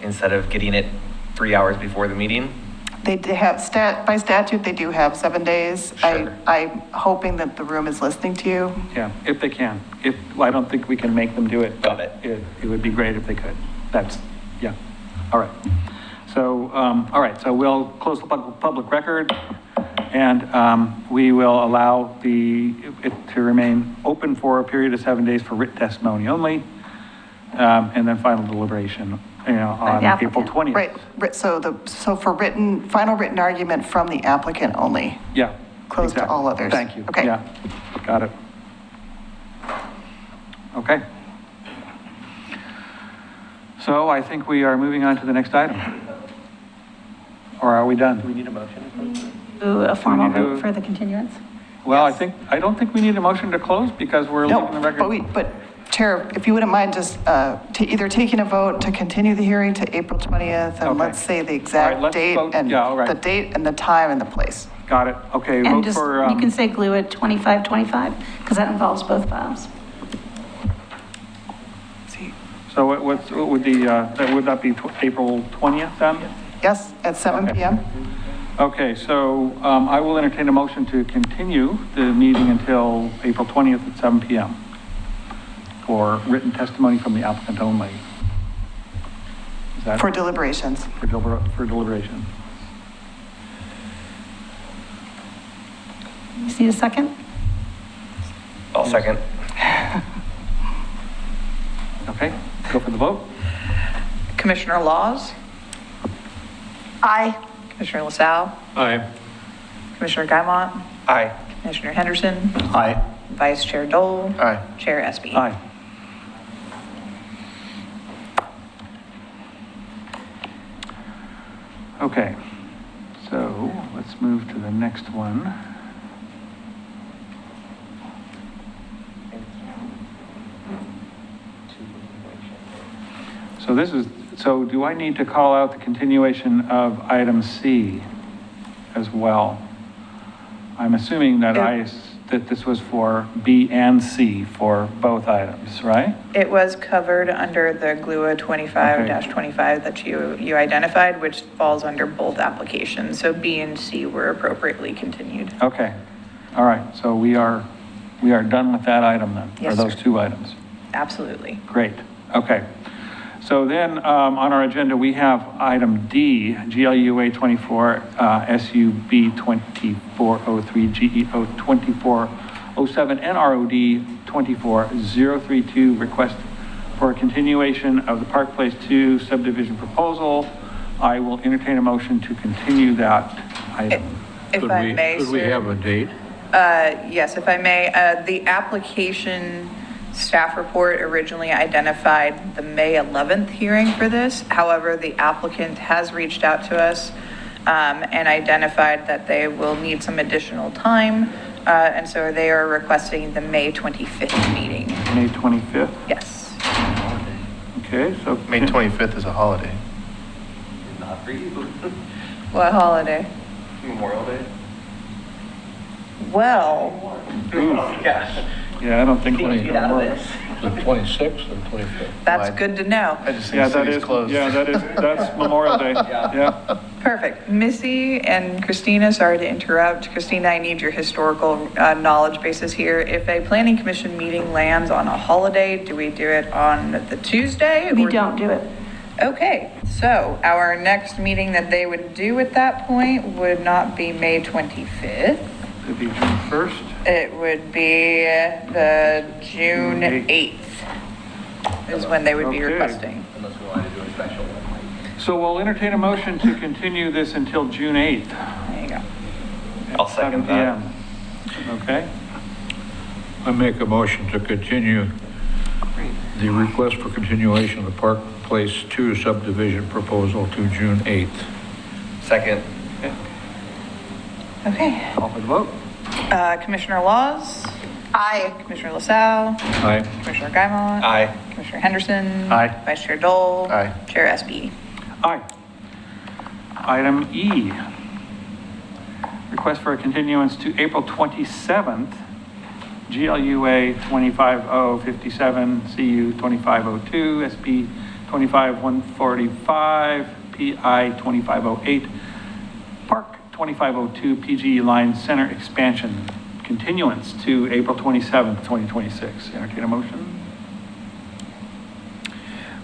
instead of getting it 3 hours before the meeting. They have, by statute, they do have 7 days. Sure. I'm hoping that the room is listening to you. Yeah, if they can. I don't think we can make them do it. Got it. It would be great if they could. Yeah. All right. So, all right, so we'll close the public record, and we will allow it to remain open for a period of 7 days for written testimony only, and then final deliberation, on April 20th. Right, so for final written argument from the applicant only. Yeah. Closed to all others. Thank you. Okay. Yeah, got it. Okay. So I think we are moving on to the next item. Or are we done? Do we need a motion? Do a formal vote for the continuance? Well, I don't think we need a motion to close because we're leaving the record. But Chair, if you wouldn't mind just either taking a vote to continue the hearing to April 20th, and let's say the exact date and the date and the time and the place. Got it. Okay. And just, you can say glue it 25-25, because that involves both files. So what would would that be April 20th then? Yes, at 7 p.m. Okay, so I will entertain a motion to continue the meeting until April 20th at 7 p.m. for written testimony from the applicant only. Is that for deliberations? For deliberation. You just need a second? I'll second. Okay, go for the vote. Commissioner Laws, Aye. Commissioner LaSalle, Aye. Commissioner Guymont, Aye. Commissioner Henderson, Aye. Vice Chair Dole, Aye. Chair Espy. Aye. Okay, so let's move to the next one. So this is, so do I need to call out the continuation of item C as well? I'm assuming that that this was for B and C for both items, right? It was covered under the GLUA 25-25 that you identified, which falls under both applications. So B and C were appropriately continued. Okay, all right, so we are done with that item then, or Yes, those sir. two items. Absolutely. Great, okay. So then, on our agenda, we have item D, GLUA 24, SUB 2403, GEO 2407, and ROD 24032, request for a continuation of the Park Place 2 subdivision proposal. I will entertain a motion to continue that item. If I may, Could we sir. have a date? Yes, if I may, the application staff report originally identified the May 11th hearing for this. However, the applicant has reached out to us and identified that they will need some additional time. And so they are requesting the May 25th meeting. May 25th? Yes. Okay, so. May 25th is a holiday. Not for you. What holiday? Memorial Day. Well, Yeah, I don't think. The 26th or 25th? that's good to know. I just Yeah, think the that city's is, closed. yeah, that's Memorial Day, yeah. Perfect. Missy and Christina, sorry to interrupt. Christina, I need your historical knowledge basis here. If a planning commission meeting lands on a holiday, do we do it on the Tuesday? We or- don't do it. Okay, so our next meeting that they would do at that point would not be May 25th. It'd be June 1st. It would be the June 8th is when they would be Okay. requesting. Unless we wanted to do a special one. So we'll entertain a motion to continue this until June 8th. There you go. I'll second that. 7 PM. Okay, I make a motion to continue the request for continuation of the Park Place 2 subdivision proposal to June 8th. Second. Okay. call for the vote. Commissioner Laws, Aye. Commissioner LaSalle, Aye. Commissioner Guymont. Aye. Commissioner Henderson. Aye. Vice Chair Dole. Aye. Chair Espy. Aye. Item E, request for a continuance to April 27th, GLUA 25057, CU 2502, SP 25145, PI 2508, Park 2502, PG Line Center Expansion, continuance to April 27th, 2026. Entertain a motion?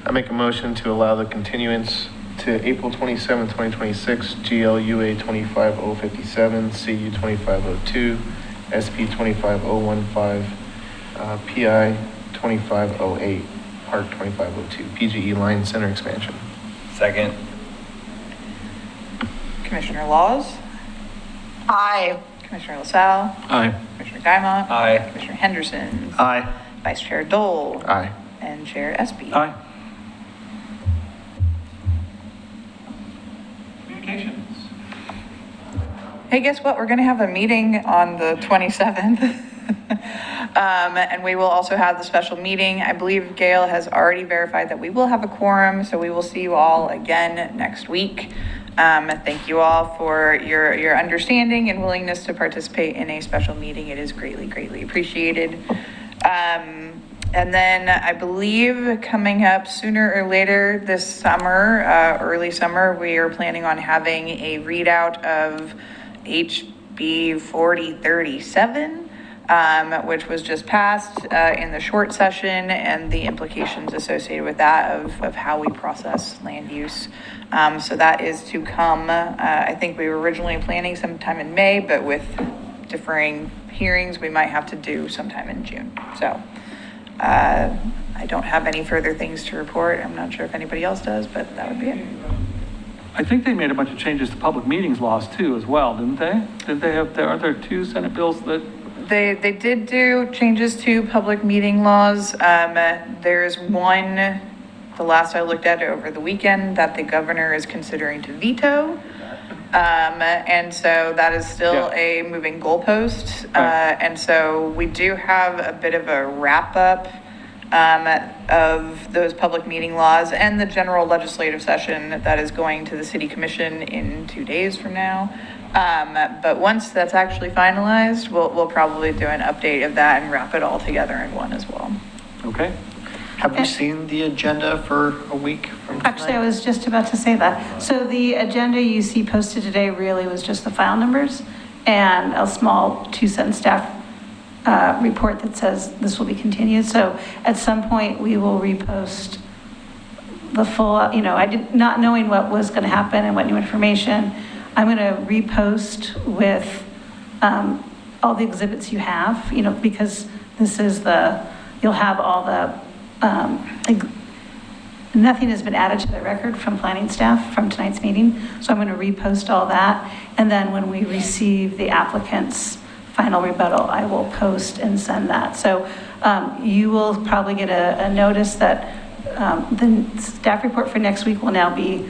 I make a motion to allow the continuance to April 27, 2026, GLUA 25057, CU 2502, SP 25015, PI 2508, Park 2502, PGE Line Center Expansion. Second. Commissioner Laws, Aye. Commissioner LaSalle, Aye. Commissioner Guymont. Aye. Commissioner Henderson. Aye. Vice Chair Dole. Aye. And Chair Espy. Aye. Communications. Hey, guess what? We're going to have a meeting on the 27th. And we will also have the special meeting. I believe Gail has already verified that we will have a quorum, so we will see you all again next week. Thank you all for your understanding and willingness to participate in a special meeting. It is greatly, greatly appreciated. And then I believe coming up sooner or later this summer, early summer, we are planning on having a readout of HB 4037, which was just passed in the short session, and the implications associated with that of how we process land use. So that is to come. I think we were originally planning sometime in May, but with differing hearings, we might have to do sometime in June. So I don't have any further things to report. I'm not sure if anybody else does, but that would be it. I think they made a bunch of changes to public meetings laws too as well, didn't they? Did they have, aren't there 2 Senate bills that? They did do changes to public meeting laws. There's one, the last I looked at over the weekend, that the governor is considering to veto. And so that is still a moving goalpost. And so we do have a bit of a wrap up of those public meeting laws and the general legislative session that is going to the city commission in 2 days from now. But once that's actually finalized, we'll probably do an update of that and wrap it all together in one as well. Okay. Have you seen the agenda for a week from tonight? Actually, I was just about to say that. So the agenda you see posted today really was just the file numbers and a small 2-sentence staff report that says this will be continued. So at some point we will repost the full, not knowing what was going to happen and what new information, I'm going to repost with all the exhibits you have, because this is you'll have all the, nothing has been added to the record from planning staff from tonight's meeting. So I'm going to repost all that. And then when we receive the applicant's final rebuttal, I will post and send that. So you will probably get a notice that the staff report for next week will now be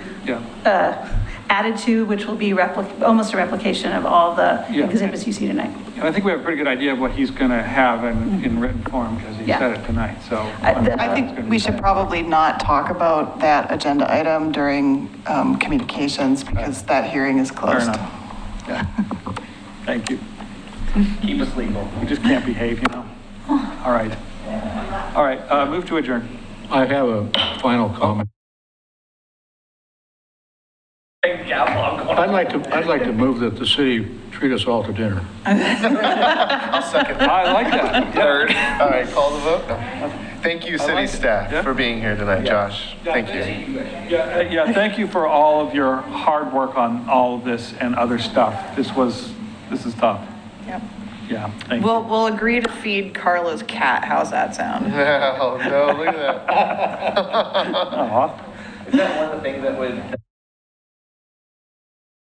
added to, which will be almost a replication of all the exhibits you see tonight. And I think we have a pretty good idea of what he's going to have in written form because he said it tonight. So I think we should probably not talk about that agenda item during communications because that hearing is closed. Fair enough. Yeah. Thank you. Keep us legal. We just can't behave, All right. All right. Move to adjourn. I have a final comment. I'd like to move that the city treat us all to dinner. I'll second that. I like that. Third. All right, call the vote. Thank you, city staff, for being here tonight, Josh. Thank you. Thank you for all of your hard work on all of this and other stuff. This is tough. Yep. Yeah, thank you. We'll agree to feed Carla's cat. How's that sound? No, look at that. Aw. Is that one of the things that would